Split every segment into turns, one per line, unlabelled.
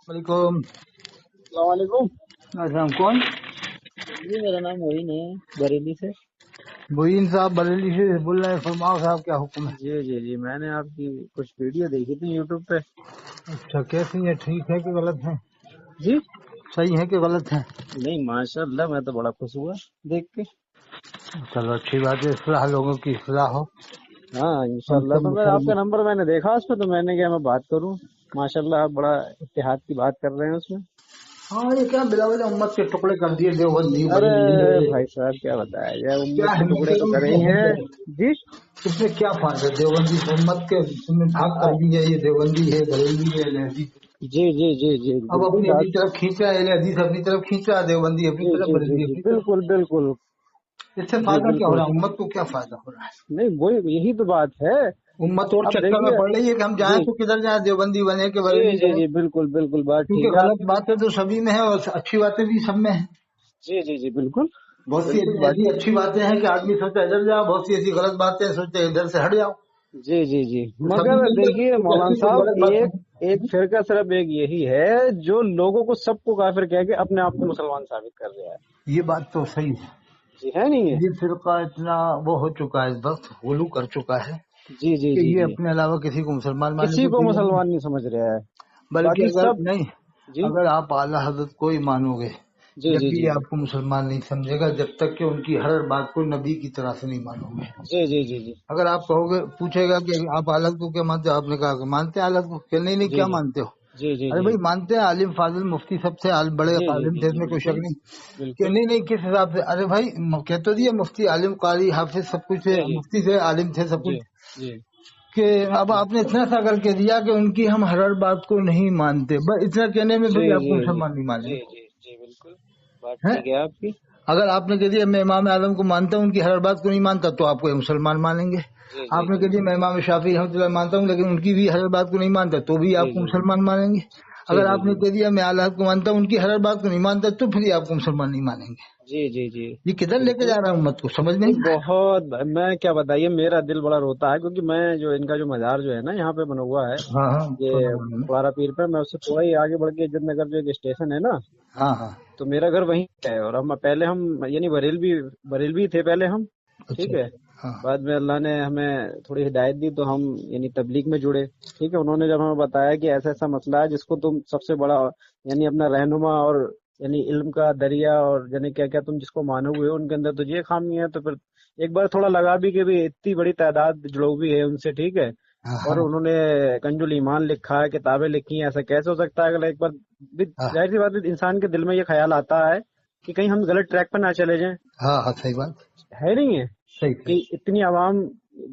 वालेकुम।
अस्सलाम वालेकुम।
अच्छा, कौन?
जी मेरा नाम मोइन है, बरेली से।
मोइन साहब बरेली से बोल रहे हैं। फरमाओ साहब, क्या हुक्म है?
जी जी जी, मैंने आपकी कुछ वीडियो देखी थी यूट्यूब पे।
अच्छा, कैसी है? ठीक है कि गलत है?
जी
सही है कि गलत है?
नहीं, माशाल्लाह, मैं तो बड़ा खुश हुआ देख के।
चलो, अच्छी बात है। इस्लाह, लोगों की इस्लाह हो।
हाँ
हम
इंशाल्लाह।
सब
तो मैं आपका
मुसलमान।
नंबर मैंने देखा उसमें, तो मैंने क्या मैं बात करूं। माशाल्लाह आप बड़ा इत्तेहाद की बात कर रहे हैं उसमें।
हाँ, ये क्या बिला वजह उम्मत के टुकड़े कर दिए देवबंदी
अरे
बरेली।
भाई साहब, क्या बताया जाए,
क्या
उम्मत के
हिम्मत
टुकड़े
है
तो करे
उनकी?
ही
है
हैं।
क्या?
जी।
इसमें क्या फायदा? देवबंदी उम्मत के तुमने भाग कर दी है। ये देवबंदी है, बरेली है, लहदी।
जी जी जी जी
अब
बिल्कुल
अपनी
बात।
अपनी तरफ खींच रहा है, लहदीस अपनी तरफ खींच रहा है, देवबंदी अपनी
जी
तरफ,
जी जी
बरेली
जी
अपनी तरफ।
बिल्कुल बिल्कुल।
इससे
जी
फायदा क्या हो
बिल्कुल।
रहा है? उम्मत को क्या फायदा हो रहा है?
नहीं वही, यही तो बात है।
उम्मत और
अब
चक्कर में
देखिए।
पड़ रही है कि हम जाएं
जी
तो किधर जाएं, देवबंदी बने के
जी
बरेली
जी
बने।
जी बिल्कुल बिल्कुल, बात
क्योंकि
ठीक है
गलत
आपकी।
बातें तो सभी में है और अच्छी बातें भी सब में है।
जी जी जी बिल्कुल
बहुत सी
बिल्कुल बात।
ऐसी अच्छी बातें हैं कि आदमी सोचता है इधर जाओ, बहुत सी ऐसी गलत बातें हैं, सोचते हैं इधर से हट जाओ।
जी जी जी।
तो सभी
मगर
मिलकर
देखिए
कुछ
मौलाना
अच्छी कुछ
साहब,
गलत बात
एक एक
है।
फिरका सिर्फ एक यही है जो लोगों को सबको काफिर कह के अपने आप को मुसलमान साबित कर रहा है।
ये बात तो सही है।
जी है नहीं है।
ये फिरका इतना वो हो चुका है, बस होलू कर चुका है
जी जी
कि
जी
ये
जी।
अपने अलावा किसी को मुसलमान मानने
किसी
को
को
तैयार नहीं।
मुसलमान नहीं समझ रहा है।
बल्कि
बाकी
अगर
सब।
नहीं,
जी
अगर आप आला हजरत को ही मानोगे,
जी
जब
जी
भी
जी
ये
जी
आपको मुसलमान नहीं समझेगा, जब तक कि उनकी हर बात को नबी की तरह से नहीं मानोगे।
जी जी जी जी
अगर आप कहोगे, पूछेगा कि आप अलग को क्या मानते हो, आपने कहा कि मानते हैं अलग को, कि नहीं नहीं
जी
क्या
जी
मानते हो?
जी जी
अरे
जी
भाई मानते हैं, आलिम फाजिल मुफ्ती सबसे बड़े
जी जी
आलिम
जी
थे,
जी
इसमें कोई शक
बिल्कुल
नहीं। कि
बिल्कुल।
नहीं नहीं किस हिसाब से? अरे भाई कह तो दिया, मुफ्ती आलिम कारी हाफिज सब कुछ थे,
जी जी
मुफ्ती थे, आलिम थे, सब
जी
कुछ।
जी
कि अब आपने इतना सा करके दिया कि उनकी हम हर बात को नहीं मानते, बस इतना कहने में
जी
भी
जी
आपको
जी
मुसलमान नहीं
जी
मानेंगे।
जी जी बिल्कुल बात
हैं?
ठीक है आपकी।
अगर आपने कह दिया मैं इमाम आजम को मानता हूँ, उनकी हर बात को नहीं मानता, तो आपको ये मुसलमान मानेंगे।
जी जी
आपने
जी
कह दिया मैं इमाम शाफी रहमतुल्लाह मानता हूँ, लेकिन उनकी भी हर बात को नहीं मानता, तो भी
जी
आपको
जी
मुसलमान मानेंगे।
जी
अगर
जी
आपने
जी
कह दिया मैं आला को मानता हूँ, उनकी हर बात को नहीं मानता, तो फिर आपको मुसलमान नहीं मानेंगे।
जी जी जी
ये किधर लेके
बिल्कुल।
जा रहा है उम्मत को, समझ
नहीं
नहीं आ रहा
बहुत, मैं क्या बताइए, मेरा दिल बड़ा रोता है क्योंकि मैं जो इनका जो मज़ार जो है ना यहाँ पे बना हुआ है,
है। हाँ हाँ, सुना
ये
मैंने।
पुराना पीर पे, मैं उससे थोड़ा ही आगे बढ़ के इज्जत नगर जो एक स्टेशन है ना,
हाँ हाँ।
तो मेरा घर वहीं है। और हम यानी बरेलवी थे पहले हम।
अच्छा
ठीक है।
अच्छा। हाँ
बाद में अल्लाह ने हमें थोड़ी हिदायत दी तो हम यानी तबलीग में जुड़े। ठीक है। उन्होंने जब हमें बताया कि ऐसा ऐसा मसला है जिसको तुम सबसे बड़ा यानी अपना रहनुमा और यानी इल्म का दरिया और यानी क्या क्या तुम जिसको मानोगे उनके अंदर तो ये खामी है, तो फिर एक बार थोड़ा लगा भी कि भी इतनी बड़ी तादाद जुड़ो भी है उनसे। ठीक है।
हाँ
और
हाँ
उन्होंने कंजुल ईमान लिखा है, किताबें लिखी हैं, ऐसा कैसे हो सकता है? अगर एक बार
हाँ
जाहिर सी बात है, इंसान के दिल में ये ख्याल आता है कि कहीं हम गलत ट्रैक पर ना चले जाएं।
हाँ हाँ, सही बात।
है नहीं है
सही
कि
सही।
इतनी आवाम,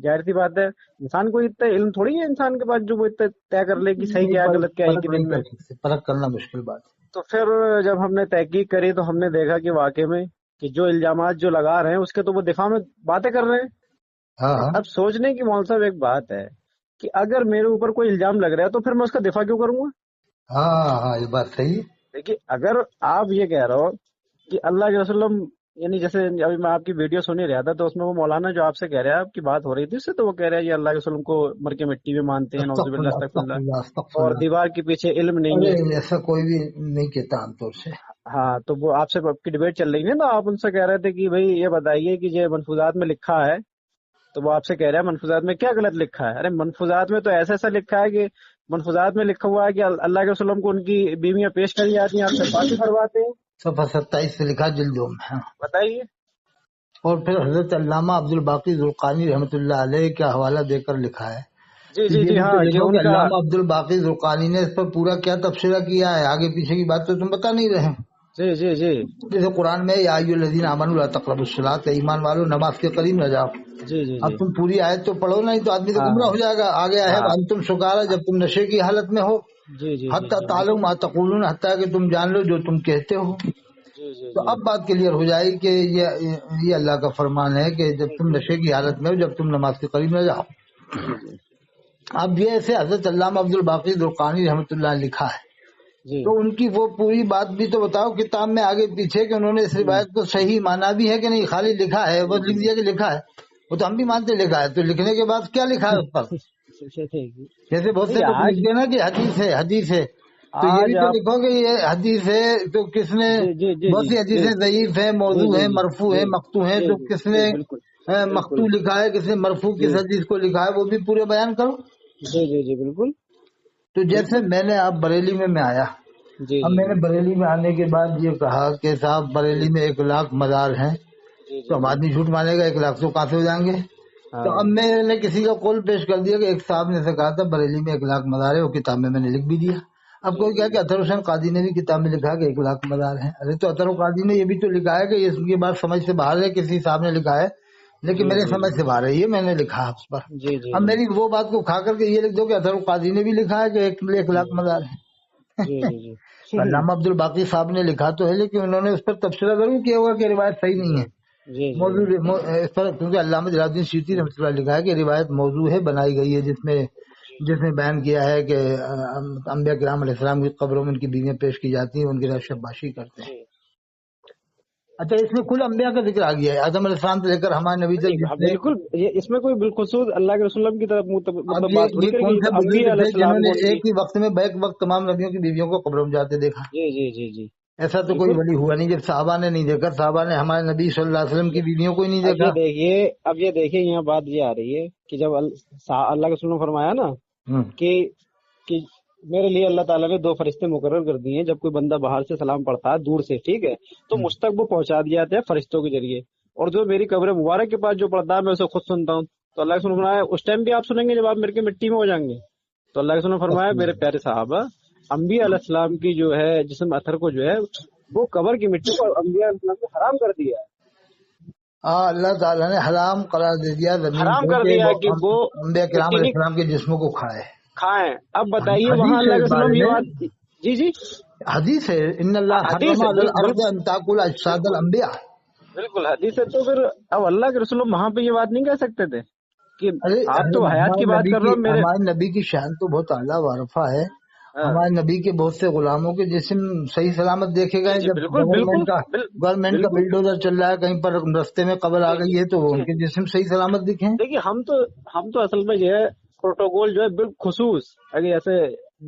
जाहिर सी बात है, इंसान को इतना इल्म थोड़ी है इंसान के पास जो वो इतना तय कर ले कि सही
नहीं,
क्या है
परख
गलत क्या है एक
परख
ही
नहीं
दिन में।
कर सकते, परख करना मुश्किल बात है।
तो फिर जब हमने तहकीक करी तो हमने देखा कि वाकई में कि जो इल्जामात जो लगा रहे हैं उसके तो वो दिफा में बातें कर रहे हैं।
हाँ हाँ
अब सोचने की मौल साहब एक बात है कि अगर मेरे ऊपर कोई इल्जाम लग रहा है तो फिर मैं उसका दिफा क्यों करूंगा?
हाँ हाँ, ये बात सही है।
देखिए, अगर आप ये कह रहे हो कि अल्लाह के रसूल, यानी जैसे अभी मैं आपकी वीडियो सुन ही रहा था तो उसमें वो मौलाना जो आपसे कह रहा है, आपकी बात हो रही थी उससे, तो वो कह रहा है ये अल्लाह के रसूल को मर के मिट्टी में मानते हैं, नौजुबिल्लाह
अस्तगफुरुल्लाह अस्तगफुरुल्लाह
अस्तगफिरुल्लाह, और
अस्तगफुरुल्लाह।
दीवार के पीछे इल्म नहीं
अरे
है।
ऐसा कोई भी नहीं कहता आमतौर से।
हाँ, तो वो आपसे आपकी डिबेट चल रही है ना, आप उनसे कह रहे थे कि भाई ये बताइए कि ये मनफूजात में लिखा है, तो वो आपसे कह रहा है मनफूजात में क्या गलत लिखा है? अरे मनफूजात में तो ऐसा ऐसा लिखा है कि मनफूजात में लिखा हुआ है कि अल्लाह के रसूल को उनकी बीवियां पेश करी जाती हैं, आपसे शादी करवाते हैं।
सफ़ा 27 से लिखा जिल्दों में। हाँ।
बताइए।
और फिर हजरत अल्लामा अब्दुल बाकी जुल्कानी रहमतुल्लाह अलैह का हवाला देकर लिखा है
जी
कि
जी
ये
जी
भी
हाँ,
तो
ये
देखो कि
उनका।
अल्लामा अब्दुल बाकी जुल्कानी ने इस पर पूरा क्या तबसरा किया है, आगे पीछे की बात तो तुम बता नहीं रहे।
जी जी जी
जैसे कुरान में या अय्युहल्लज़ीना आमनू ला तक़रबुस्सलात, ईमान वालों नमाज के करीब न जाओ।
जी जी
अब
जी।
तुम पूरी आयत तो पढ़ो, नहीं तो आदमी तो
हाँ
गुमराह
हाँ
हो जाएगा। आगे है
हाँ।
अंतुम सुकारा, जब तुम नशे की हालत में हो,
जी जी जी
हत्ता
जी
तालुम
बिल्कुल।
मा तक़ूलून, हत्ता कि तुम जान लो जो तुम कहते हो।
जी जी
तो
जी
अब बात क्लियर हो जाएगी कि ये अल्लाह का फरमान है कि जब
जी
तुम
जी
नशे की हालत में हो, जब तुम नमाज के करीब न जाओ।
जी जी
अब ये ऐसे हजरत अल्लामा अब्दुल बाकी दुरकानी रहमतुल्लाह लिखा है,
जी।
तो उनकी वो पूरी बात भी तो बताओ किताब में आगे पीछे कि उन्होंने इस
हम्म,
रिवायत को सही माना भी है कि नहीं, खाली लिखा है
जी
बस, लिख
जी
दिया कि लिखा है। वो तो हम भी मानते लिखा है, तो लिखने के बाद क्या लिखा है उस पर? जैसे बहुत
नहीं
से लोग लिख
आज।
देना कि हदीस है, हदीस है। तो ये भी
आज
तो
आप
लिखोगे ये हदीस है तो किसने,
जी जी जी
बहुत
जी
सी
जी
हदीसें ज़ईफ है,
जी
मौजू
जी
है,
जी
मरफू है,
जी
मक्तू है,
जी
तो
जी
किसने
जी बिल्कुल
मक्तू
बिल्कुल
लिखा है, किसने मरफू
जी
किस हदीस को लिखा है, वो भी पूरे बयान करो।
जी जी जी बिल्कुल
तो जैसे
बिल्कुल
मैंने अब बरेली में मैं आया,
जी
अब
जी
मैंने
जी
बरेली में आने के बाद ये कहा कि साहब
जी
बरेली में 1 लाख मज़ार हैं,
जी
तो
जी
अब
जी
आदमी झूठ मानेगा, 1 लाख तो काफी हो जाएंगे। तो अब
हाँ
मैंने किसी का कॉल पेश कर दिया कि एक साहब ने से कहा था बरेली में 1 लाख मज़ार है, वो किताब में मैंने लिख भी दिया। अब
जी
कोई
जी
क्या कि अतहर हुसैन काजी ने भी किताब में लिखा कि 1 लाख मज़ार है। अरे तो अतहर काजी ने ये भी तो लिखा है कि ये बात समझ से बाहर है, किसी साहब ने लिखा है, लेकिन
जी
मेरे
जी
समझ से बाहर है, ये मैंने लिखा उस पर।
जी जी
अब
जी
मेरी वो बात को खा करके ये लिख दो कि अतहर काजी ने भी लिखा है कि 1 लाख
जी
मज़ार है।
जी जी जी
तो अल्लामा अब्दुल बाकी साहब ने लिखा तो है, लेकिन उन्होंने उस पर तबसरा जरूर किया होगा कि रिवायत सही नहीं
जी
है,
जी जी
मौजूद इस पर, क्योंकि अल्लामा जलालुद्दीन सीती
जी
रहमतुल्लाह लिखा है कि रिवायत मौजू है, बनाई गई है, जिसमें जिसने बयान किया है कि अंबिया किराम अलैहिस्सलाम की कब्रों में उनकी बीवियां पेश की जाती हैं, उनकी शाबाशी करते हैं।
जी
अच्छा, इसमें कुल अंबिया का जिक्र आ गया है, आदम अलैहिस्सलाम से लेकर हमारे नबी तक
नहीं हाँ,
जितने।
बिल्कुल ये इसमें कोई बिलखुसूस अल्लाह के रसूल की तरफ
अब
मतलब
ये
बात थोड़ी
ये
करेंगे,
कौन
ये
से
तो
बुजुर्ग
अंबिया
थे
अलैहिस्सलाम
जिन्होंने
को उनकी
एक ही वक्त में बैक वक्त तमाम नबियों की बीवियों को कब्रों में जाते देखा?
जी जी जी जी
ऐसा तो कोई
बिल्कुल।
वली हुआ नहीं, जब साहबा ने नहीं देखा, साहबा ने हमारे नबी सल्लल्लाहु अलैहि वसल्लम की बीवियों को ही नहीं देखा।
अब ये देखिए यहाँ बात ये आ रही है कि जब अल्लाह के रसूल ने फरमाया ना
हम्म,
कि मेरे लिए अल्लाह ताला ने 2 फरिश्ते मुकर्रर कर दिए हैं, जब कोई बंदा बाहर से सलाम पढ़ता है दूर से, ठीक है, तो मुझ तक वो पहुंचा दिए जाते हैं फरिश्तों के जरिए, और जो मेरी कब्र मुबारक के पास जो पढ़ता है मैं उसे खुद सुनता हूँ। तो अल्लाह के रसूल ने फरमाया उस टाइम भी आप सुनेंगे जब आप मेरे के मिट्टी में हो जाएंगे? तो अल्लाह के रसूल ने फरमाया मेरे प्यारे साहबा, अंबिया अलैहिस्सलाम की जो है जिस्म अथर को जो है वो कब्र की मिट्टी को अंबिया अलैहिस्सलाम ने हराम कर दिया है,
अल्लाह ताला ने हराम करार दे दिया जमीन
हराम
को
कर
कि
दिया
वो
है कि वो
अंबिया किराम
मिट्टी नहीं
अलैहिस्सलाम के जिस्मों को खाए।
खाएं। अब बताइए वहां
हदीस है
अल्लाह
इस
के
बारे
रसूल ये
में,
बात जी जी
हदीस है, इन्नल्लाह
हदीस
हर्रमा
है,
अलल अर्द अन ताकुल अजसादल
बिल्कुल
अंबिया।
बिल्कुल हदीस है। तो फिर अब अल्लाह के रसूल वहां पे ये बात नहीं कह सकते थे कि
अरे
आप तो हयात की बात कर रहे हो मेरे?
हमारे नबी की शान तो बहुत आला वारफा है।
हाँ
हमारे नबी के बहुत से गुलामों के जिस्म सही सलामत देखे
जी
गए।
जी
जब
बिल्कुल बिल्कुल
गवर्नमेंट का
बिल्कुल
बिल्डोजर चल रहा है, कहीं पर रास्ते में कब्र आ
जी जी
गई है, तो
जी
उनके जिस्म सही सलामत दिखे।
देखिए हम तो असल में ये है प्रोटोकॉल जो है बिलखुसूस, अगर ऐसे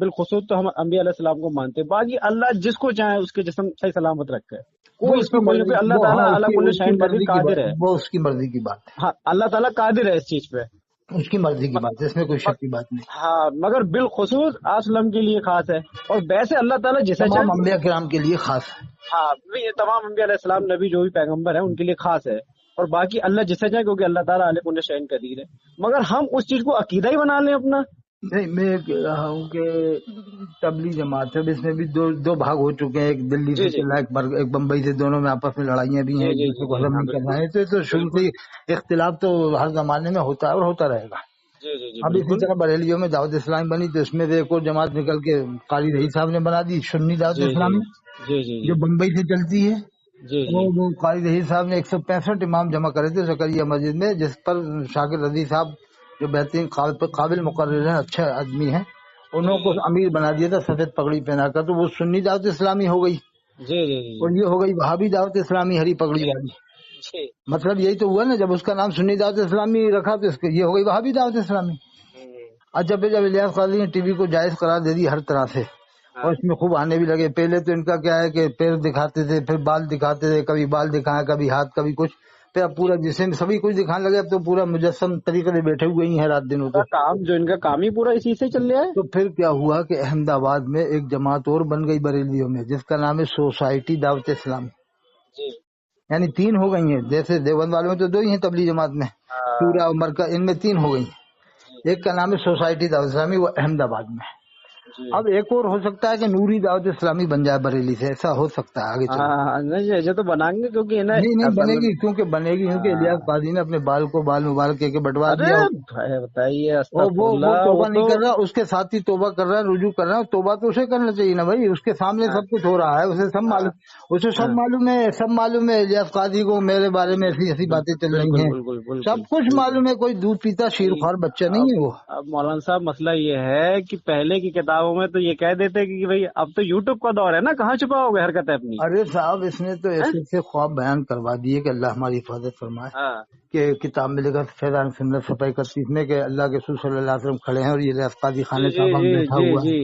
बिलखुसूस तो हम अंबिया अलैहिस्सलाम को मानते हैं, बाकी अल्लाह जिसको चाहे उसके जिस्म सही सलामत रखे,
वो
कोई
उसकी
इसमें कोई नहीं,
मर्जी,
अल्लाह
वो हाँ
ताला अला
उसकी
कुल्ल
उसकी
शैइन कदीर
मर्जी की बात,
कादिर है।
वो उसकी मर्जी की बात है,
हाँ अल्लाह ताला कादिर है इस चीज पे।
उसकी मर्जी की बात है, इसमें कोई शक की बात नहीं।
हाँ मगर बिलखुसूस असलम के लिए खास है, और वैसे अल्लाह ताला जिसे
तमाम
चाहे,
अंबिया किराम के लिए खास है।
हाँ ये तमाम अंबिया अलैहिस्सलाम नबी जो भी पैगंबर है उनके लिए खास है, और बाकी अल्लाह जिसे चाहे, क्योंकि अल्लाह ताला अला कुल्ल शैइन कदीर है। मगर हम उस चीज को अकीदा ही बना लें अपना।
नहीं, मैं कह रहा हूँ कि तबलीग जमात है, इसमें भी दो भाग हो चुके हैं, एक दिल्ली
जी
से
जी
चल रहा है, एक बम्बई से, दोनों में आपस में लड़ाइयाँ भी हैं,
जी
एक
जी
दूसरे
जी
को
जी
हजम
हाँ
नहीं कर
बिल्कुल
रहे हैं, तो शुरू से
बिल्कुल
ही इख्तिलाफ तो हर जमाने में होता है और होता रहेगा।
जी जी जी
अब इसी
बिल्कुल
तरह बरेलियों में दावत इस्लामी बनी, तो इसमें से एक और जमात निकल के काली रही साहब ने बना दी सुन्नी दावत
जी जी
इस्लामी,
जी जी
जो
जी
बम्बई से चलती है।
जी जी
वो काली रही साहब ने 165 इमाम जमा करे थे जकरिया मस्जिद में, जिस पर शाकिर रजी साहब जो बेहतरीन काबिल मुकर्रिर है, अच्छे आदमी है,
जी
उन्होंने अमीर बना दिया था सफेद पगड़ी पहनाकर, तो वो सुन्नी दावत इस्लामी हो गई,
जी जी जी
और ये हो गई वहाबी दावत इस्लामी हरी पगड़ी वाली।
जी
मतलब यही तो हुआ ना, जब उसका नाम सुन्नी दावत इस्लामी रखा तो इसके ये हो गई वहाबी दावत इस्लामी। अच्छा, फिर जब इलियास काजी ने टीवी को जायज करार दे दी हर तरह से,
हाँ
और इसमें खूब आने भी लगे। पहले तो इनका क्या है कि पैर दिखाते थे, फिर बाल दिखाते थे, कभी बाल दिखाए, कभी हाथ, कभी कुछ, फिर अब पूरा जिसम सभी कुछ दिखाने लगे। अब तो पूरा मुजस्सम तरीके से बैठे हुए ही है रात दिन।
इनका काम जो इनका काम ही पूरा इसी से चल रहा है।
तो फिर क्या हुआ कि अहमदाबाद में एक जमात और बन गई बरेलियों में, जिसका नाम है सोसाइटी दावत इस्लाम,
जी
यानी 3 हो गई हैं। जैसे देवबंद वालों में तो 2 ही हैं तबलीग जमात में,
हाँ
पूरा उमर का, इनमें 3 हो गई।
जी
एक का नाम है सोसाइटी दावत इस्लामी, वो अहमदाबाद में है।
जी
अब एक और हो सकता है कि नूरी दावत इस्लामी बन जाए बरेली से, ऐसा हो सकता है आगे चल।
हाँ नहीं ये तो बनाएंगे क्योंकि है ना
नहीं
असल में
बनेगी, क्योंकि बनेगी क्योंकि इलियास
हाँ,
काजी ने अपने बाल को बाल मुबारक के बंटवा
अरे
दिया,
भाई बताइए
और वो
अस्तगफुरुल्लाह वो
तोबा नहीं
तो
कर रहा, उसके साथ ही तोबा कर रहा है, रुजू कर रहा है। तोबा तो उसे करना चाहिए ना भाई, उसके सामने
हाँ
सब कुछ हो रहा है, उसे सब
हाँ
मालूम, उसे सब
हाँ
मालूम है, सब मालूम है इलियास काजी को मेरे बारे में ऐसी ऐसी बातें चल रही
बिल्कुल
हैं,
बिल्कुल बिल्कुल
सब कुछ
बिल्कुल
मालूम है। कोई दूध पीता
नहीं,
शीरख्वार बच्चा नहीं है वो।
अब मौलाना साहब मसला ये है कि पहले की किताबों में तो ये कह देते कि भाई अब तो यूट्यूब का दौर है ना, कहाँ छुपाओगे हरकत है अपनी?
अरे साहब, इसने तो
हैं?
ऐसे ऐसे ख्वाब बयान करवा दिए कि अल्लाह हमारी हिफाजत फरमाए,
हाँ
कि किताब में लिखा फैजान सुन्नत सफ़ा 31 में कि अल्लाह के रसूल सल्लल्लाहु अलैहि वसल्लम खड़े हैं और ये इलियास काजी
जी
खाने
जी
साहब
जी
बैठा
जी
हुआ है।
जी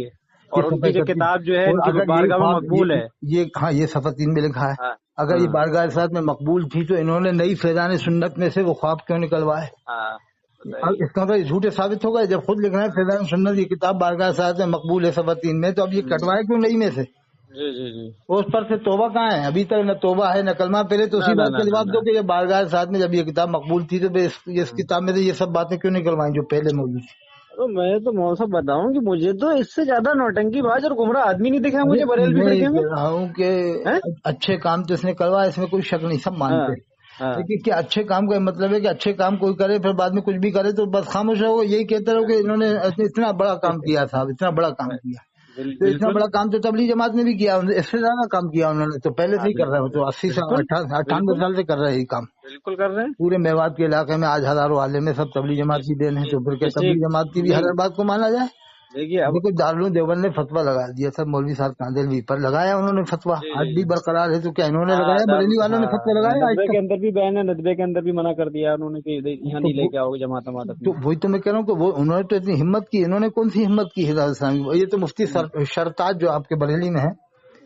اور उनकी जो किताब जो है
और
इनकी
अगर
बारगाह में मकबूल है।
ये हाँ ये सफ़ा 3 में लिखा है।
हाँ,
अगर ये
हाँ,
बारगाह रिसालत में मकबूल थी तो इन्होंने नई फैजान सुन्नत में से वो ख्वाब क्यों निकलवाए?
हाँ,
अब
बताइए।
इसका मतलब झूठे साबित होगा जब खुद लिख रहे हैं फैजान सुन्नत ये किताब बारगाह रिसालत में मकबूल है सफ़ा 3 में, तो अब ये कटवाए क्यों नई में से?
जी जी जी।
उस पर से तोबा कहाँ है? अभी तक न तोबा है न कलमा। पहले तो
ना
उसी
ना
बात
ना
का
ना
जवाब
ना।
दो कि जब बारगाह रिसालत में जब ये किताब मकबूल थी तो इस किताब में से ये सब बातें क्यों निकलवाई जो पहले मौजूद थी?
तो मैं तो मौन साहब बताऊं कि मुझे तो इससे ज्यादा नौटंकीबाज और गुमराह आदमी नहीं दिखा मुझे बरेलवी
मैं
फिरके में।
कह रहा हूँ कि
हैं?
अच्छे काम तो इसने करवाया, इसमें कोई शक नहीं, सब मानते
हाँ,
हैं।
हाँ,
लेकिन क्या अच्छे काम का मतलब है कि अच्छे काम कोई करे फिर बाद में कुछ भी करे तो बस खामोश रहो, यही कहते रहो कि इन्होंने इतना बड़ा काम किया था, इतना बड़ा काम किया। तो इतना
बिल्कुल।
बड़ा काम तो तबलीग जमात ने भी किया, इससे ज्यादा काम किया उन्होंने, तो पहले से
हाँ,
ही कर रहे हो, तो 80 से
बिल्कुल
98
बिल्कुल
साल से कर रहे हैं ये काम।
बिल्कुल कर रहे हैं।
पूरे मेवात के इलाके में आज हजारों आलिम में सब तबलीग जमात की देन है, तो फिर क्या
किसी
तबलीग जमात की भी
नहीं,
हर बात को माना जाए?
देखिए अब
देखो दारुल देवबंद ने फतवा लगा दिया था मौलवी साहब कांदेलवी पर, लगाया उन्होंने फतवा,
जी
आज
जी
भी
जी।
बरकरार है। तो क्या इन्होंने
हाँ
लगाया? बरेली वालों ने फतवा लगाया आज
नदवे के
तक?
अंदर भी बैन है, नदवे के अंदर भी मना कर दिया उन्होंने कि यहाँ नहीं लेके आओगे जमात अमात
तो
अपनी।
वही तो मैं कह रहा हूँ कि वो उन्होंने तो इतनी हिम्मत की, इन्होंने कौन सी हिम्मत की हिदायत इस्लामी? ये तो मुफ्ती शरताज जो आपके बरेली में है,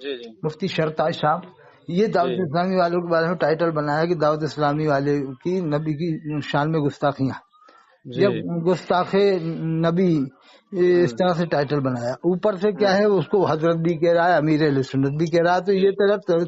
जी जी
मुफ्ती शरताज साहब, ये दावत
जी
इस्लामी वालों के बारे में टाइटल बनाया कि दावत इस्लामी वाले की नबी की शान में गुस्ताखियाँ।
जी।
जब गुस्ताखे नबी इस तरह से टाइटल बनाया, ऊपर से क्या है उसको हजरत भी कह रहा है, अमीर अहले सुन्नत भी कह रहा है, तो ये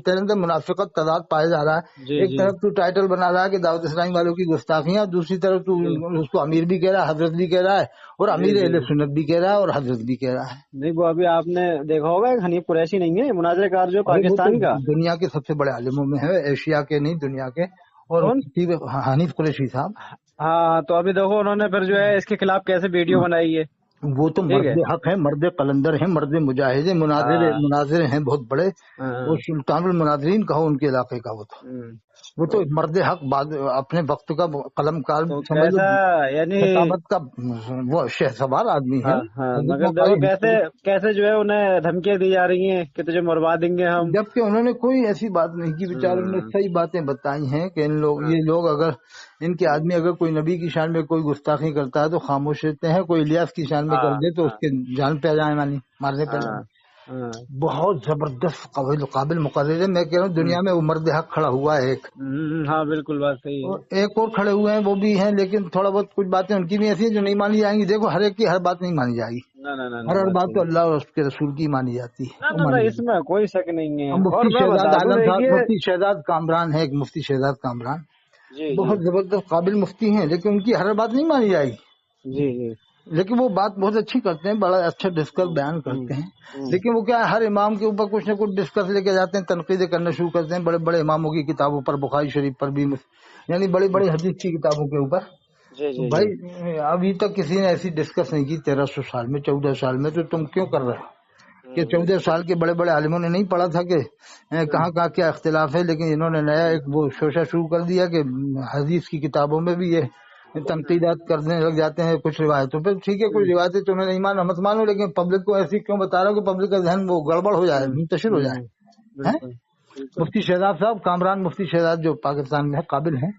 तरह मुनाफिकत तजाद पाया जा रहा है।
जी
एक
जी।
तरफ तू टाइटल बना रहा है कि दावत इस्लामी वालों की गुस्ताखियां, दूसरी तरफ तू उसको अमीर भी कह रहा है, हजरत भी कह रहा है, और
जी
अमीर
जी।
अहले सुन्नत भी कह रहा है, और हजरत भी कह रहा है।
नहीं वो अभी आपने देखा होगा एक हनीफ कुरैशी नहीं है मुनाज़रकार जो
अरे वो तो
पाकिस्तान का।
दुनिया के सबसे बड़े आलिमों में है, एशिया के नहीं दुनिया के। और
कौन?
हनीफ कुरैशी साहब,
हाँ तो अभी देखो उन्होंने फिर जो है इसके खिलाफ कैसे वीडियो बनाई है।
वो तो
ठीक है।
मर्द हक है, मर्द कलंदर है, मर्द मुजाहिद है,
हाँ
मुनाजिर हैं बहुत बड़े। वो
हाँ।
सुल्तानुल मुनाजिरीन कहो उनके इलाके का, वो तो
तो
मर्द हक बाद अपने वक्त का कलमकार
तो
समझ लो,
कैसा यानी।
खिताबत का वो शहसवार आदमी है,
हाँ हाँ
हजरत
मगर देखो कैसे
मौका।
कैसे जो है उन्हें धमकियां दी जा रही हैं कि तुझे मरवा देंगे हम।
जबकि उन्होंने कोई ऐसी बात नहीं की, बेचारों ने
हम्म,
सही बातें बताई हैं कि
हाँ,
ये लोग अगर इनके आदमी अगर कोई नबी की शान में कोई गुस्ताखी करता है तो खामोश रहते हैं, कोई इलियास की शान में कर
हाँ
दे तो
हाँ
उसके जान पे आ जाए, मानी मारने पे आ
हाँ
जाए।
हाँ।
बहुत जबरदस्त काबिल मुकर्रर है। मैं कह रहा हूँ दुनिया में वो मर्द हक खड़ा हुआ है एक,
हाँ बिल्कुल बात सही है।
और एक और खड़े हुए हैं वो भी हैं, लेकिन थोड़ा बहुत कुछ बातें उनकी भी ऐसी हैं जो नहीं मानी जाएंगी। देखो हर एक की हर बात नहीं मानी जाएगी,
ना ना ना ना
हर
बात
बात
सही
तो
है।
अल्लाह और उसके रसूल की मानी जाती है,
ना
वो
ना ना
मानी जाएगी।
इसमें कोई शक नहीं है।
अब
और
मुफ्ती
मैं
शहजाद
बता दूं
आलम साहब,
देखिए।
मुफ्ती शहजाद कामरान है, एक मुफ्ती शहजाद कामरान
जी जी
बहुत जबरदस्त काबिल मुफ्ती हैं, लेकिन उनकी हर बात नहीं मानी जाएगी।
जी जी।
लेकिन वो बात बहुत अच्छी करते हैं, बड़ा अच्छा डिस्कस बयान करते हैं।
हम्म।
लेकिन वो क्या है, हर इमाम के ऊपर कुछ न कुछ डिस्कस लेके जाते हैं, तनकीद करना शुरू करते हैं बड़े बड़े इमामों की किताबों पर, बुखारी शरीफ पर भी, यानी बड़ी बड़ी हदीस की किताबों के ऊपर।
जी
तो
जी जी।
भाई अभी तक किसी ने ऐसी डिस्कस नहीं की 1300 साल में, 14 साल में, तो तुम क्यों कर रहे हो? कि 14 साल के बड़े बड़े आलिमों ने नहीं पढ़ा था कि कहाँ कहाँ क्या इख्तिलाफ है, लेकिन इन्होंने नया एक वो शोशा शुरू कर दिया कि हदीस की किताबों में भी ये तनकीदात करने लग जाते हैं कुछ रिवायतों पे। ठीक है, कुछ रिवायतें तुम्हें नहीं मानो मत मानो, लेकिन पब्लिक को ऐसी क्यों बता रहा हो कि पब्लिक का ध्यान वो गड़बड़ हो जाए, मुंतशिर हो जाए। हैं?
बिल्कुल बिल्कुल।
मुफ्ती शहजाद साहब कामरान, मुफ्ती शहजाद जो पाकिस्तान में है, काबिल है।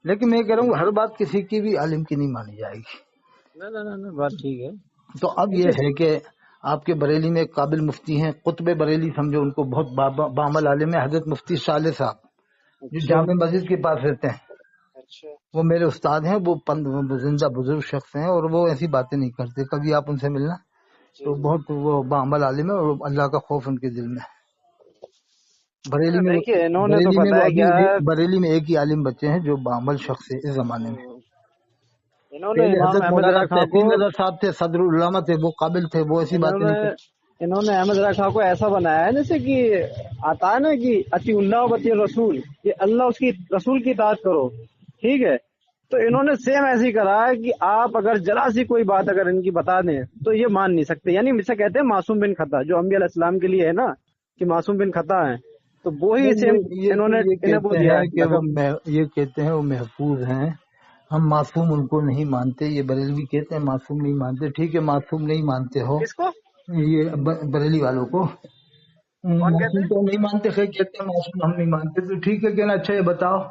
लेकिन मैं कह रहा हूँ हर बात किसी की भी आलिम की नहीं मानी जाएगी।
ना ना ना ना बात ठीक है।
तो अब ये है कि आपके बरेली में एक काबिल मुफ्ती हैं, कुतुब बरेली समझो उनको, बहुत बामल आलिम है, हजरत मुफ्ती साले साहब जो
अच्छा
जामे मस्जिद के पास रहते हैं।
अच्छा।
वो मेरे उस्ताद हैं, वो जिंदा बुजुर्ग शख्स हैं, और वो ऐसी बातें नहीं करते, कभी आप उनसे मिलना।
जी
तो
जी।
बहुत वो बामल आलिम है, और अल्लाह का खौफ उनके दिल में है। बरेली में
देखिए इन्होंने तो
बरेली में वो
बताया
अभी
क्या है।
बरेली में एक ही आलिम बचे हैं जो बामल शख्स है इस जमाने में।
इन्होंने
पहले
इमाम
हजरत
अहमद
मौलाना
रजा खां को
तहसीन नजर साहब थे, सदरुल उलमा थे, वो काबिल थे, वो ऐसी बातें
इन्होंने
नहीं करते।
इन्होंने अहमद रजा खां को ऐसा बनाया है जैसे कि आता है ना कि अतीउल्लाह व अती रसूल, ये अल्लाह उसकी रसूल की इताअत करो। ठीक है, तो इन्होंने सेम ऐसे ही करा है कि आप अगर जरा सी कोई बात अगर इनकी बता दें तो ये मान नहीं सकते, यानी इसे कहते हैं मासूम बिन खता, जो अंबिया अलैहिस्सलाम के लिए है ना कि मासूम बिन खता है, तो वो ही सेम इन्होंने
ये
इन्हें वो
कहते
दिया
हैं
है
कि
लकब।
ये कहते हैं वो महफूज हैं, हम मासूम उनको नहीं मानते। ये बरेलवी कहते हैं मासूम नहीं मानते। ठीक है, मासूम नहीं मानते हो,
किसको?
ये बरेली वालों को
कौन कहते
मासूम
हैं?
तो नहीं मानते, खैर कहते हैं मासूम हम नहीं मानते। तो ठीक है, कहना अच्छा ये बताओ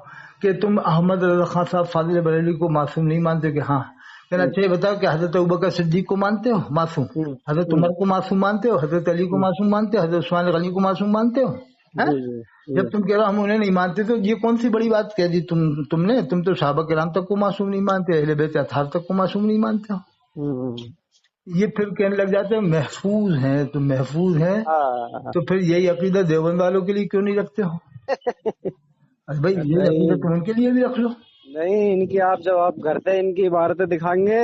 कि तुम अहमद रजा खान साहब फाजिल बरेली को मासूम नहीं मानते? कि हाँ। कहना अच्छा ये बताओ कि हजरत अबू बकर सिद्दीक को मानते हो मासूम, हजरत उमर को मासूम मानते हो, हजरत अली को मासूम मानते हो, हजरत उस्मान गनी को मासूम मानते हो? हैं? जब तुम कह रहे हो हम उन्हें नहीं मानते तो ये कौन सी बड़ी बात कह दी तुमने? तुम तो सहाबा किराम तक को मासूम नहीं मानते, अहले बैत अतहार तक को मासूम नहीं मानते हो। ये फिर कहने लग जाते हैं महफूज हैं, तुम महफूज हैं, तो फिर यही अकीदा देवबंद वालों के लिए क्यों नहीं रखते हो? अरे भाई ये अकीदा तुम उनके लिए भी रख लो।
नहीं, इनकी आप जब आप घर से इनकी इबारतें दिखाएंगे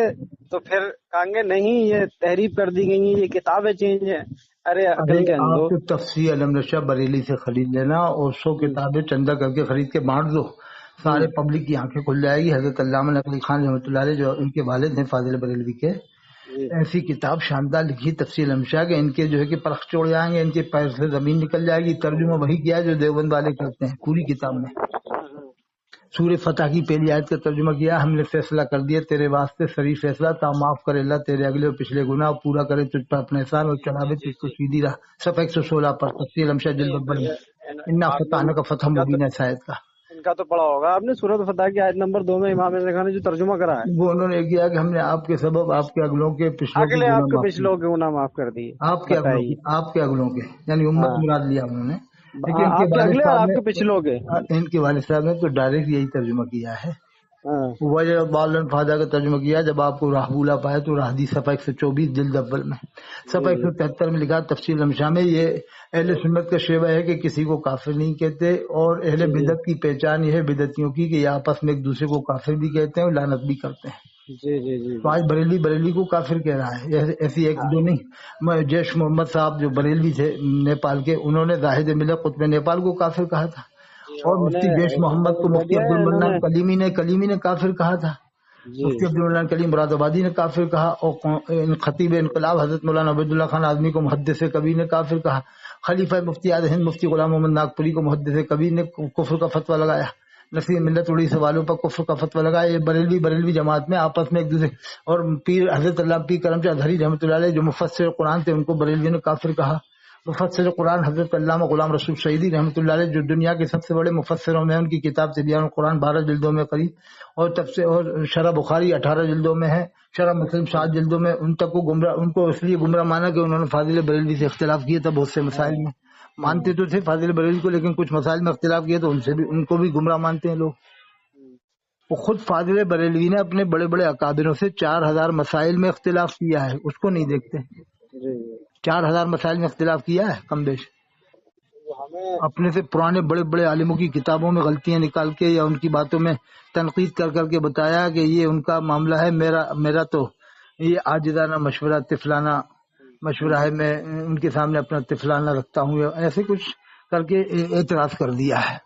तो फिर कहेंगे नहीं ये तहरीफ कर दी गई है, ये किताबें चेंज है। अरे अकल के अंदो,
आप तो तफसीर अलम रशा बरेली से खरीद लेना और 100 किताबें चंदा करके खरीद के बांट दो, सारे पब्लिक की आंखें खुल जाएगी। हजरत अल्लामा नकवी खान रहमतुल्लाह अलैह जो इनके वालिद हैं फाजिल बरेलवी के, ऐसी किताब शानदार लिखी तफसीर अलमशा के, इनके जो है कि परख छोड़ जाएंगे, इनके पैर से जमीन निकल जाएगी। तर्जुमा वही किया है जो देवबंद वाले करते हैं पूरी किताब में। सूर्य फतह की पहली आयत का तर्जुमा किया, हमने फैसला कर दिया तेरे वास्ते सरी फैसला, ता माफ करे अल्लाह तेरे अगले और पिछले गुनाह, पूरा करे तुझ पर अपने एहसान और चढ़ावे तुझको सीधी राह। सफ़ा 116 पर तफसीर अलमशा जिल्द अव्वल में इन्ना फतहना का फतह मुबीन है शायद का।
इनका तो पढ़ा होगा आपने, सूरत फतह की आयत नंबर 2 में इमाम ने जो तर्जुमा करा है
वो उन्होंने किया कि हमने आपके सबब आपके अगलों के पिछलों
अगले आपके पिछलों के गुनाह माफ कर दिए।
आपके अगलों के यानी उम्मत मुराद लिया उन्होंने, लेकिन
आपके अगले और आपके पिछलों के,
इनके वालिद साहब ने तो डायरेक्ट यही तर्जुमा किया है। वजह बालन फादा का तर्जुमा किया, जब आपको राह भूला पाए तो राह दी। सफ़ा 124 जिल्द अव्वल में। सफ़ा 173 में लिखा तफसील अलमशा में, ये अहले सुन्नत का शेवा है कि किसी को काफिर नहीं कहते, और अहले बिदत की पहचान ये है बिदतियों की कि ये आपस में एक दूसरे को काफिर भी कहते हैं और लानत भी करते हैं।
जी।
तो आज बरेली को काफिर कह रहा है, ऐसी एक दो नहीं। जैश मोहम्मद साहब जो बरेली थे नेपाल के, उन्होंने जाहिद मिल्लत कुतुब नेपाल को काफिर कहा था, और मुफ्ती जैश मोहम्मद को मुफ्ती अब्दुल मन्नान कलीमी ने काफिर कहा था, मुफ्ती अब्दुल मन्नान कलीम मुरादाबादी ने काफिर कहा, और खतीब इनकलाब हजरत मौलाना अबैदुल्लाह खान आदमी को मुहद्दिस कबीर ने काफिर कहा, खलीफा मुफ्ती आज़ हिंद मुफ्ती गुलाम मोहम्मद नागपुरी को मुहद्दिस कबीर ने कुफ्र का फतवा लगाया, नसीर मिल्लत उड़ी सवालों पर कुफ्र का फतवा लगाया। ये बरेलवी जमात में आपस में एक दूसरे, और पीर हजरत अल्लाह पीर करमचंद अज़हरी रहमतुल्लाह अलैह जो मुफस्सिर कुरान थे उनको बरेलवी ने काफिर कहा। मुफस्सिर कुरान हजरत अल्लामा गुलाम रसूल सईदी रहमतुल्लाह अलैह जो दुनिया के सबसे बड़े मुफस्सिरों में, उनकी किताब तिबियानुल कुरान 12 जिल्दों में करीब, और तफसीर और शरह बुखारी 18 जिल्दों में है, शरह मुस्लिम 7 जिल्दों में। उन तक को गुमराह, उनको इसलिए गुमराह माना कि उन्होंने फाजिल बरेलवी से इख्तिलाफ किया था बहुत से मसाइल में। मानते तो थे फाजिल बरेलवी को, लेकिन कुछ मसाइल में इख्तिलाफ किया तो उनको भी गुमराह मानते हैं लोग। वो खुद फाजिल बरेलवी ने अपने बड़े बड़े अकाबिरों से 4000 मसाइल में इख्तिलाफ किया है, उसको नहीं देखते। 4000 मसाइल में इख्तिलाफ किया है कम बेश। अपने से पुराने बड़े बड़े आलिमों की किताबों में गलतियां निकाल के या उनकी बातों में तनकीद कर करके बताया कि ये उनका मामला है, मेरा तो ये आजिज़ाना मशवरा तिफलाना मशवरा है, मैं उनके सामने अपना तिफलाना रखता हूँ, ऐसे कुछ करके एतराज कर दिया है।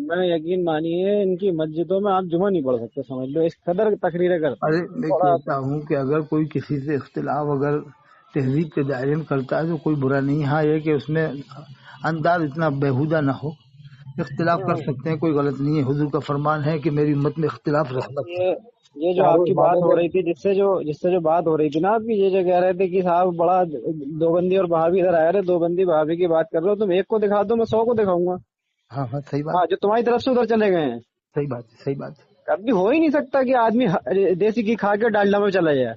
मैं यकीन मानिए इनकी मस्जिदों में आप जुमा नहीं पढ़ सकते, समझ लो, इस कदर तकरीरें करते।
अरे मैं कहता हूँ कि अगर कोई किसी से इख्तिलाफ अगर तहजीब के दायरे में करता है तो कोई बुरा नहीं। हाँ ये कि उसमें अंदाज इतना बेहुदा ना हो, इख्तिलाफ कर सकते हैं, कोई गलत नहीं है। हुजूर का फरमान है कि मेरी उम्मत में इख्तिलाफ रहमत।
ये जो आपकी बात हो रही थी, जिससे जो बात हो रही थी ना आपकी, ये जो कह रहे थे कि साहब बड़ा दोबंदी और भाभी इधर आया रहे, दोबंदी भाभी की बात कर रहे हो, तुम एक को दिखा दो मैं 100 को दिखाऊंगा।
हाँ सही बात।
हाँ, जो तुम्हारी तरफ से उधर चले गए हैं।
सही बात।
कभी हो ही नहीं सकता कि आदमी देसी घी खा के डालडा में चला जाए।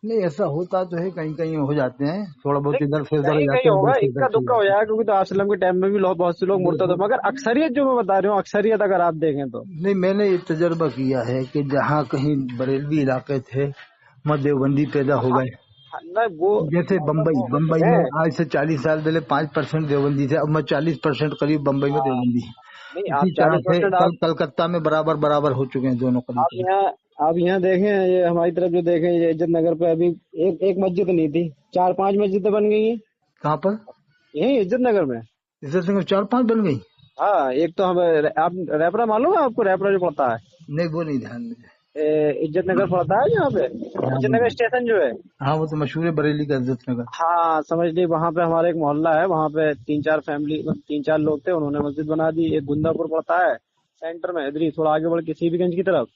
नहीं ऐसा होता तो है, कहीं हो जाते हैं, थोड़ा बहुत इधर से उधर
जाते हैं, होगा, इक्का दुक्का हो जाएगा, क्योंकि तो आसलम के टाइम में भी बहुत से लोग मुर्तद, मगर अक्सरियत जो मैं बता रहा हूँ, अक्सरियत अगर आप देखें तो
नहीं। मैंने ये तजर्बा किया है कि जहाँ कहीं बरेलवी इलाके थे वहाँ देवबंदी पैदा हो गए। वो जैसे बम्बई में आज से 40 साल पहले 5% देवबंदी थे, अब मैं 40% करीब बम्बई में देवबंदी। इसी तरह से कलकत्ता में बराबर हो चुके हैं दोनों करीब।
आप यहाँ देखें, ये हमारी तरफ जो देखें, ये इज्जत नगर पे अभी एक मस्जिद नहीं थी, 4-5 मस्जिदें बन गई हैं। कहाँ पर? यही इज्जत नगर में।
इज्जत नगर 4-5 बन गई।
हाँ, एक तो आप रैपरा मालूम है आपको? रैपरा जो पड़ता है?
नहीं वो नहीं ध्यान में।
इज्जत नगर पड़ता है यहाँ पे, इज्जत नगर स्टेशन जो है।
हाँ वो तो मशहूर है बरेली का इज्जत नगर।
हाँ समझ ली, वहाँ पे हमारा एक मोहल्ला है, वहाँ पे 3-4 लोग थे, उन्होंने मस्जिद बना दी। एक गुंदापुर पड़ता है सेंटर में, इधर ही थोड़ा आगे बढ़ के सीबीगंज की तरफ,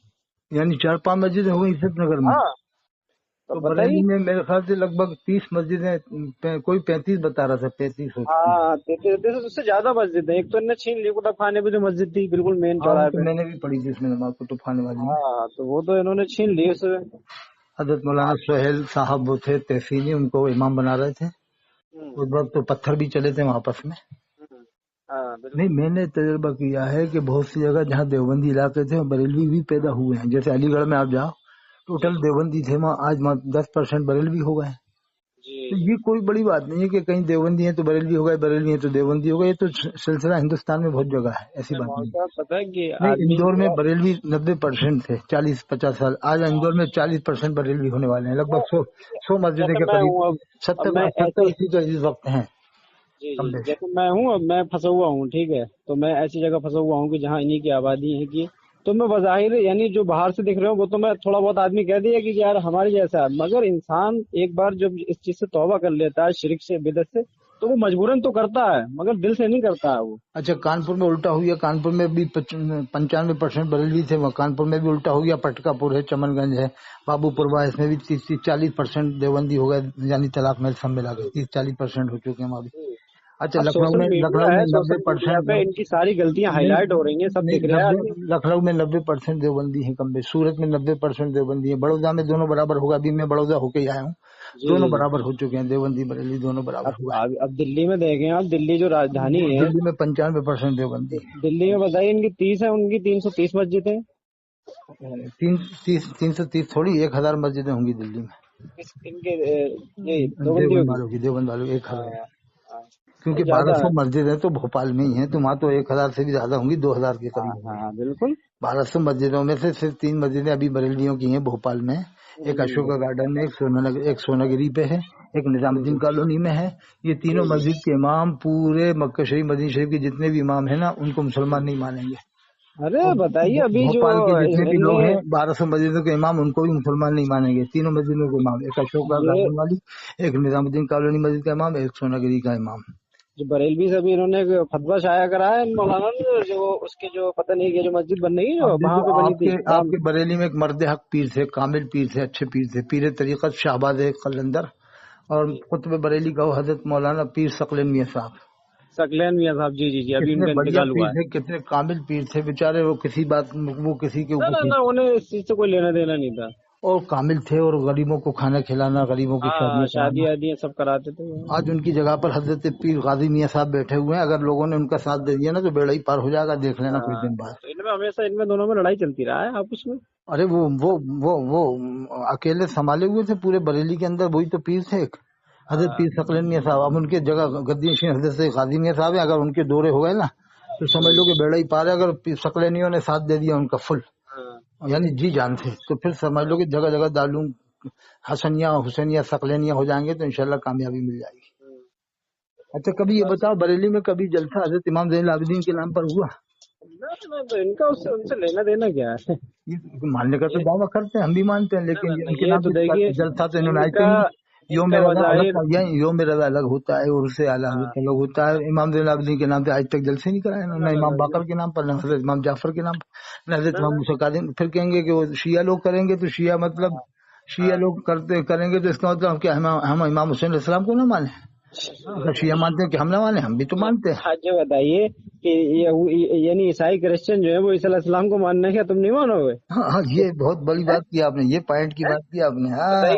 यानी
4-5 मस्जिद हो गई इज्जत नगर में।
हाँ,
तो बरेली में मेरे ख्याल से लगभग 30 मस्जिदें, कोई 35 बता रहा था, 35 हो।
हाँ 33 उससे ज्यादा मस्जिद है। एक तो इन्हें छीन ली कुतुब खाने पे जो मस्जिद थी बिल्कुल मेन चौराहे पे,
मैंने भी पढ़ी थी उसमें नमाज कुतुब खाने वाली।
हाँ तो वो तो इन्होंने छीन ली उससे।
حضرت مولانا سہیل صاحب وہ تھے تحسینی، ان کو امام بنا رہے تھے اس وقت، تو پتھر بھی چلے تھے وہاں آپس میں. نہیں، میں نے تجربہ کیا ہے کہ بہت سی جگہ جہاں دیوبندی علاقے تھے بریلوی بھی پیدا ہوئے ہیں. جیسے علی گڑھ میں آپ جاؤ، ٹوٹل دیوبندی تھے وہاں، آج 10% بریلوی ہو گئے ہیں. تو یہ کوئی بڑی بات نہیں ہے کہ کہیں دیوبندی ہیں تو بریلوی ہو گئے، بریلوی ہیں تو دیوبندی ہو گئے. یہ تو سلسلہ ہندوستان میں بہت جگہ ہے، ایسی بات نہیں.
پتا ہے کہ
نہیں،
آدمی
اندور میں بریلوی 90% تھے 40-50 سال. آج اندور میں 40% بریلوی ہونے والے ہیں، لگ بھگ 100 مسجدیں
جیسے
کے
میں
قریب.
ہوں اب
70-80 تو اس وقت ہیں کم بیش.
جیسے میں ہوں، اب میں پھنسا ہوا ہوں، ٹھیک ہے، تو میں ایسی جگہ پھنسا ہوا ہوں کہ جہاں انہی کی آبادی ہے کی، تو میں بظاہر یعنی جو باہر سے دکھ رہے ہوں وہ تو میں تھوڑا بہت آدمی کہہ دیا کہ یار ہمارے جیسا ہے، مگر انسان ایک بار جب اس چیز سے توبہ کر لیتا ہے، شرک سے، بدعت سے، تو وہ مجبوراً تو کرتا ہے مگر دل سے نہیں کرتا ہے وہ.
اچھا، کانپور میں الٹا ہو گیا. کانپور میں بھی 95% بریلوی تھے، وہ کانپور میں بھی الٹا ہو گیا. پٹکا پور ہے، چمن گنج ہے، بابو پوروا، اس میں بھی 30-40% دیوبندی ہو گئے، یعنی طلاق میں سب ملا کے 30-40% ہو چکے ہیں وہاں بھی. اچھا،
اب
لکھنؤ
سوشل
میں
میڈیا ہے، سوشل میڈیا
90%.
پہ ان کی ساری غلطیاں ہائی لائٹ ہو رہی ہیں، سب
نہیں،
دکھ رہا ہے آدمی.
لکھنؤ میں 90% دیوبندی ہیں کم بیش. سورت میں 90% دیوبندی ہیں. بڑودہ میں دونوں برابر ہوگا. ابھی میں بڑودہ ہو کے ہی آیا ہوں، دونوں برابر ہو چکے ہیں، دیوبندی بریلی دونوں برابر ہوا ہے.
اب دلی میں دیکھیں آپ، دلی جو راجدھانی ہے،
دلی میں 95% دیوبندی ہے.
دلی میں بتائیے ان کی 30 ہے، ان کی 330 مسجدیں.
330 تھوڑی 1000 مسجدیں ہوں گی دلی میں.
ان کے یہ دیوبندیوں
دیوبند
کی.
والوں کی، دیوبند والوں 1000
ہاں،
کیونکہ
زیادہ
1200
ہے.
مسجد ہیں تو بھوپال میں ہی ہیں، تو وہاں تو 1000 سے بھی زیادہ ہوں گی، 2000 کے قریب ہوں گی.
ہاں بالکل.
1200 مسجدوں میں سے صرف 3 مسجدیں ابھی بریلویوں کی ہیں بھوپال میں. ایک اشوکا گارڈن میں، ایک سوناگری پہ ہے، ایک نظام الدین کالونی میں ہے. یہ تینوں مسجد کے امام پورے مکہ شریف مدینہ شریف کے جتنے بھی امام ہیں نا، ان کو مسلمان نہیں مانیں گے.
ارے
اور
بتائیے ابھی جو
بھوپال کے جتنے بھی
ان
لوگ
نے
ہیں 1200 مسجدوں کے امام، ان کو بھی مسلمان نہیں مانیں گے. تینوں مسجدوں کے امام، ایک اشوکا گارڈن والی، ایک نظام الدین کالونی مسجد کا امام، ایک سوناگری کا امام.
جو بریلوی سے بھی انہوں نے فتویٰ شائع کرا ہے مولانا نے، جو اس کے جو پتہ نہیں کہ جو مسجد بن رہی ہے جو
اب
وہاں
دیکھو،
پہ بنی تھی
آپ کے بریلی میں ایک مرد حق پیر تھے، کامل پیر تھے، اچھے پیر تھے، پیر طریقت شہباز قلندر. اور قطب بریلی کا وہ حضرت مولانا پیر ثقلین میاں صاحب،
ثقلین میاں صاحب. جی ابھی ان
کتنے
کا
بڑھیا
انتقال ہوا
پیر
ہے.
تھے، کتنے کامل پیر تھے بیچارے. وہ کسی بات، وہ کسی کے اوپر
نہ انہیں اس چیز سے کوئی لینا دینا نہیں تھا.
اور کامل تھے، اور غریبوں کو کھانا کھلانا، غریبوں کی شادیاں
شادی
کرانا.
آدی سب کراتے تھے.
آج ان کی جگہ پر حضرت پیر غازی میاں صاحب بیٹھے ہوئے ہیں. اگر لوگوں نے ان کا ساتھ دے دیا نا تو بیڑا ہی پار ہو جائے گا، دیکھ لینا کچھ دن بعد.
ان میں ہمیشہ ان میں دونوں میں لڑائی چلتی رہا ہے آپس میں.
ارے وہ اکیلے سنبھالے ہوئے تھے پورے بریلی کے اندر، وہی تو پیر تھے ایک حضرت پیر ثقلین میاں صاحب. اب ان کی جگہ گدی نشین حضرت غازی میاں صاحب ہیں. اگر ان کے دورے ہو گئے نا تو سمجھ لو کہ بیڑا ہی پار ہے. اگر ثقلینیوں نے ساتھ دے دیا ان کا فل، یعنی جی جان سے، تو پھر سمجھ لو کہ جگہ جگہ دارالعلوم حسنیہ حسینیہ ثقلینیہ ہو جائیں گے تو انشاءاللہ کامیابی مل جائے گی. اچھا، کبھی یہ بتاؤ بریلی میں کبھی جلسہ حضرت امام زین العابدین کے نام پر ہوا؟
تو ان کا ان سے لینا دینا کیا ہے؟
یہ ماننے کا تو دعویٰ کرتے ہیں، ہم بھی مانتے ہیں، لیکن ان کے
یہ
نام
تو
سے
دیکھیے
جلسہ تو انہوں نے
ان
آج
کا
تک یوم رضا
بظاہر
الگ، یوم رضا الگ ہوتا ہے، اور سے اعلیٰ حضرت الگ ہوتا ہے. امام زین العابدین کے نام سے آج تک جلسے نہیں کرائے انہوں نے، امام باقر کے نام پر، نہ حضرت امام جعفر کے نام پر، نہ حضرت امام موسیٰ کاظم. پھر کہیں گے کہ وہ شیعہ لوگ کریں گے، تو شیعہ مطلب شیعہ لوگ کریں گے تو اس کا مطلب کیا ہم امام حسین علیہ السلام کو نہ مانیں؟ اگر شیعہ مانتے ہیں کہ ہم نہ مانیں، ہم بھی تو مانتے ہیں.
آج بتائیے کہ یعنی عیسائی کرسچن جو ہے وہ عیسی علیہ السلام کو ماننے کا تم نہیں مانو گے؟
ہاں، یہ بہت بڑی بات کی آپ نے، یہ پوائنٹ کی بات کی آپ نے. ہاں
اب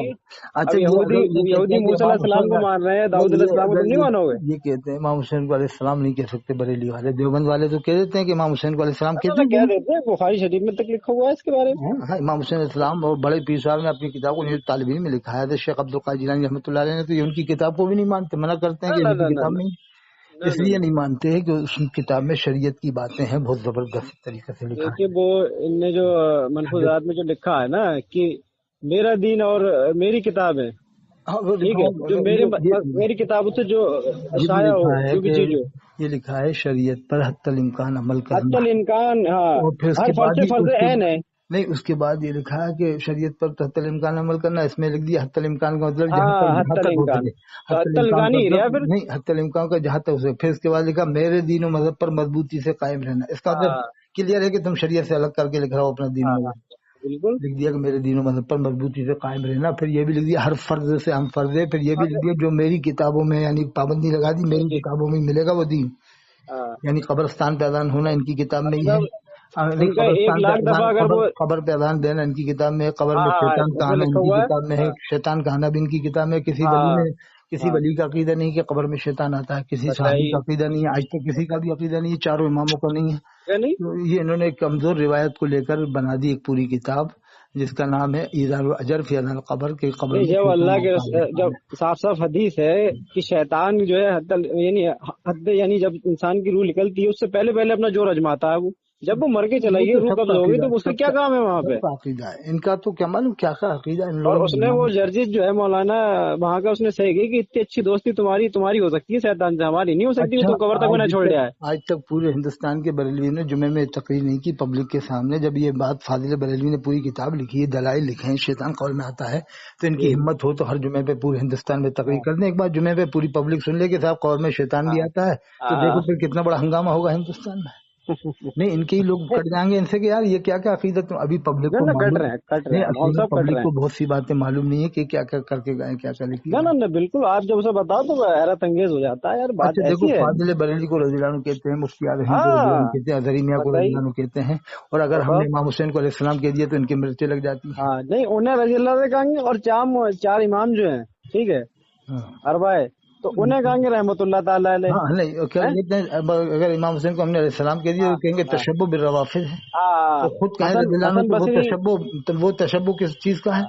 اچھا، یہ کہتے
یہودی
ہیں کہ
موسیٰ
امام
علیہ السلام
حسین
کو مان رہے ہیں، داؤد علیہ السلام کو تم نہیں مانو گے؟
یہ کہتے ہیں امام حسین کو علیہ السلام نہیں کہہ سکتے بریلی والے. دیوبند والے تو کہہ دیتے ہیں کہ امام حسین کو علیہ السلام کہتے
کہہ
ہیں.
دیتے ہیں، بخاری شریف میں تک لکھا ہوا ہے اس کے بارے میں.
ہاں، امام حسین علیہ السلام. اور بڑے پیر صاحب نے اپنی کتاب کو طالب علم میں لکھا ہے. شیخ عبدالقادر جیلانی رحمۃ اللہ علیہ نے تو یہ ان کی کتاب کو بھی نہیں مانتے، منع کرتے ہیں کہ ان کی کتاب نہیں. اس لیے نہیں مانتے ہیں کہ اس کتاب میں شریعت کی باتیں ہیں، بہت زبردست طریقے سے لکھا ہے.
دیکھیے وہ ان نے جو منفوذات میں جو لکھا ہے نا کہ میرا دین اور میری کتاب ہے، ٹھیک ہے، جو میری کتابوں سے جو شائع ہو جو بھی چیز ہو،
یہ لکھا ہے شریعت پر حتی الامکان عمل کرنا.
حتی الامکان، ہاں،
اور پھر اس
ہر
کے بعد
فرض عین ہے.
نہیں، اس کے بعد یہ لکھا ہے کہ شریعت پر حتی الامکان عمل کرنا. اس میں لکھ دیا حتی الامکان کا مطلب جہاں تک ہو سکے.
حتی الامکان ہی رہا پھر
نہیں، حتی الامکان کا جہاں تک ہو سکے. پھر اس کے بعد لکھا میرے دین و مذہب پر مضبوطی سے قائم رہنا. اس کا مطلب کلیئر ہے کہ تم شریعت سے الگ کر کے لکھ رہا ہو اپنا دین و مذہب.
بالکل
لکھ دیا کہ میرے دین و مذہب پر مضبوطی سے قائم رہنا. پھر یہ بھی لکھ دیا ہر فرض سے ہم فرض ہے. پھر یہ بھی لکھ دیا جو میری کتابوں میں، یعنی پابندی لگا دی میری کتابوں میں ملے گا وہ دین، یعنی قبرستان پیدا ہونا ان کی کتاب میں ہی ہے. नहीं,
इनका 1 लाख दफा अगर वो,
कब्र पे अजान देना इनकी किताब में है, कब्र में
हाँ
शैतान
उसमें
कहना
लिखा
इनकी
हुआ है।
किताब में है,
हाँ
शैतान कहना भी इनकी किताब में है। किसी वली
हाँ
ने किसी
हाँ,
वली का अकीदा नहीं कि कब्र में शैतान आता है, किसी सहाबी का
बताइए।
अकीदा नहीं है, आज तक किसी का भी अकीदा नहीं है, चारों इमामों का नहीं है।
क्या नहीं,
तो ये इन्होंने एक कमजोर रिवायत को लेकर बना दी एक पूरी किताब, जिसका नाम है ईज़ारुल अजर फी अज़ल कब्र, के कब्र
नहीं
में
जब
शैतान
अल्लाह के
आता है।
जब साफ साफ हदीस है कि शैतान जो है यानी जब इंसान की रूह निकलती है उससे पहले पहले अपना जोर आजमाता है वो, जब वो मर के चला
वो
गया
तो
रूह
सबका
कब्ज होगी
अकीदा
तो
है,
उससे क्या काम है वहाँ पे।
सबका अकीदा है इनका, तो क्या मालूम क्या अकीदा इन
और
लोगों ने
उसने वो
बनाया।
जर्जिस जो है मौलाना वहाँ का, उसने सही की कि इतनी अच्छी दोस्ती तुम्हारी तुम्हारी हो सकती है शैतान से, हमारी नहीं हो सकती,
अच्छा,
वो तो कबर तक मैंने छोड़ दिया है।
आज तक पूरे हिंदुस्तान के बरेलवी ने जुमे में तकरीर नहीं की पब्लिक के सामने। जब ये बात फाजिल बरेलवी ने पूरी किताब लिखी है, दलाइल लिखे हैं, शैतान कौल में आता है, तो इनकी
जी
हिम्मत हो तो हर जुमे पे पूरे हिंदुस्तान में तकरीर
हाँ
कर दें। एक बार जुमे पे पूरी पब्लिक सुन ले कि साहब कौल में शैतान भी
हाँ
आता है, तो देखो
हाँ
फिर कितना बड़ा हंगामा होगा हिंदुस्तान में। नहीं, इनके ही लोग कट जाएंगे इनसे कि यार ये क्या क्या अकीदत, तुम अभी पब्लिक
ना
को
ना कट
मालूम
रहे हैं, कट रहे
नहीं,
हैं
असल
मौल
में
साहब, कट
पब्लिक
रहे
को
हैं।
बहुत सी बातें मालूम नहीं है कि क्या क्या करके गए, क्या क्या लिखी
ना
गए।
ना ना बिल्कुल, आप जब उसे बताओ तो वो हैरत अंगेज हो जाता है, यार बात
अच्छा देखो,
ऐसी है।
फाजिल बरेली को रज़ियल्लाहु कहते हैं, मुफ्ती आज़म हिंद को रज़ियल्लाहु
हाँ
कहते हैं, अज़हरी मियां को
बताइए,
रज़ियल्लाहु कहते हैं, और अगर
बताओ।
हमने इमाम हुसैन को अलैहिस्सलाम कह दिया तो इनकी मिर्चें लग जाती हैं।
हाँ नहीं, उन्हें रजी अल्लाह से कहेंगे, और चार इमाम जो हैं, ठीक है,
हाँ
अरबाए, तो उन्हें कहेंगे रहमतुल्लाह ताला अलैह।
हाँ, नहीं क्या
हैं?
कहते हैं, अब अगर इमाम हुसैन को हमने अलैहिस्सलाम कह दिया
हाँ
तो कहेंगे
हाँ
तशब्बुह बिर रवाफिज़ है।
हाँ,
तो खुद कहें
हसन
रज़ियल्लाहु अन्हु
हसन
तो
बसरी,
वो तशब्बुह किस चीज का है।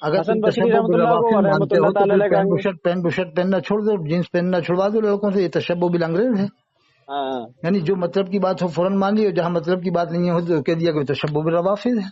अगर तुम
हसन बसरी
तशब्बुह बिर
रहमतुल्लाह को
रवाफिज़ मानते
रहमतुल्लाह
हो तो
ताला
फिर
अलैह कहेंगे।
पैंट बुशर्ट पहनना छोड़ दो, जीन्स पहनना छुड़वा दो लड़कों से, ये तशब्बुह बिल अंग्रेज है।
हाँ
यानी जो मतलब की बात हो फौरन मान लियो, जहाँ मतलब की बात नहीं हो तो कह दिया कि तशब्बुह बिर रवाफिज़ है।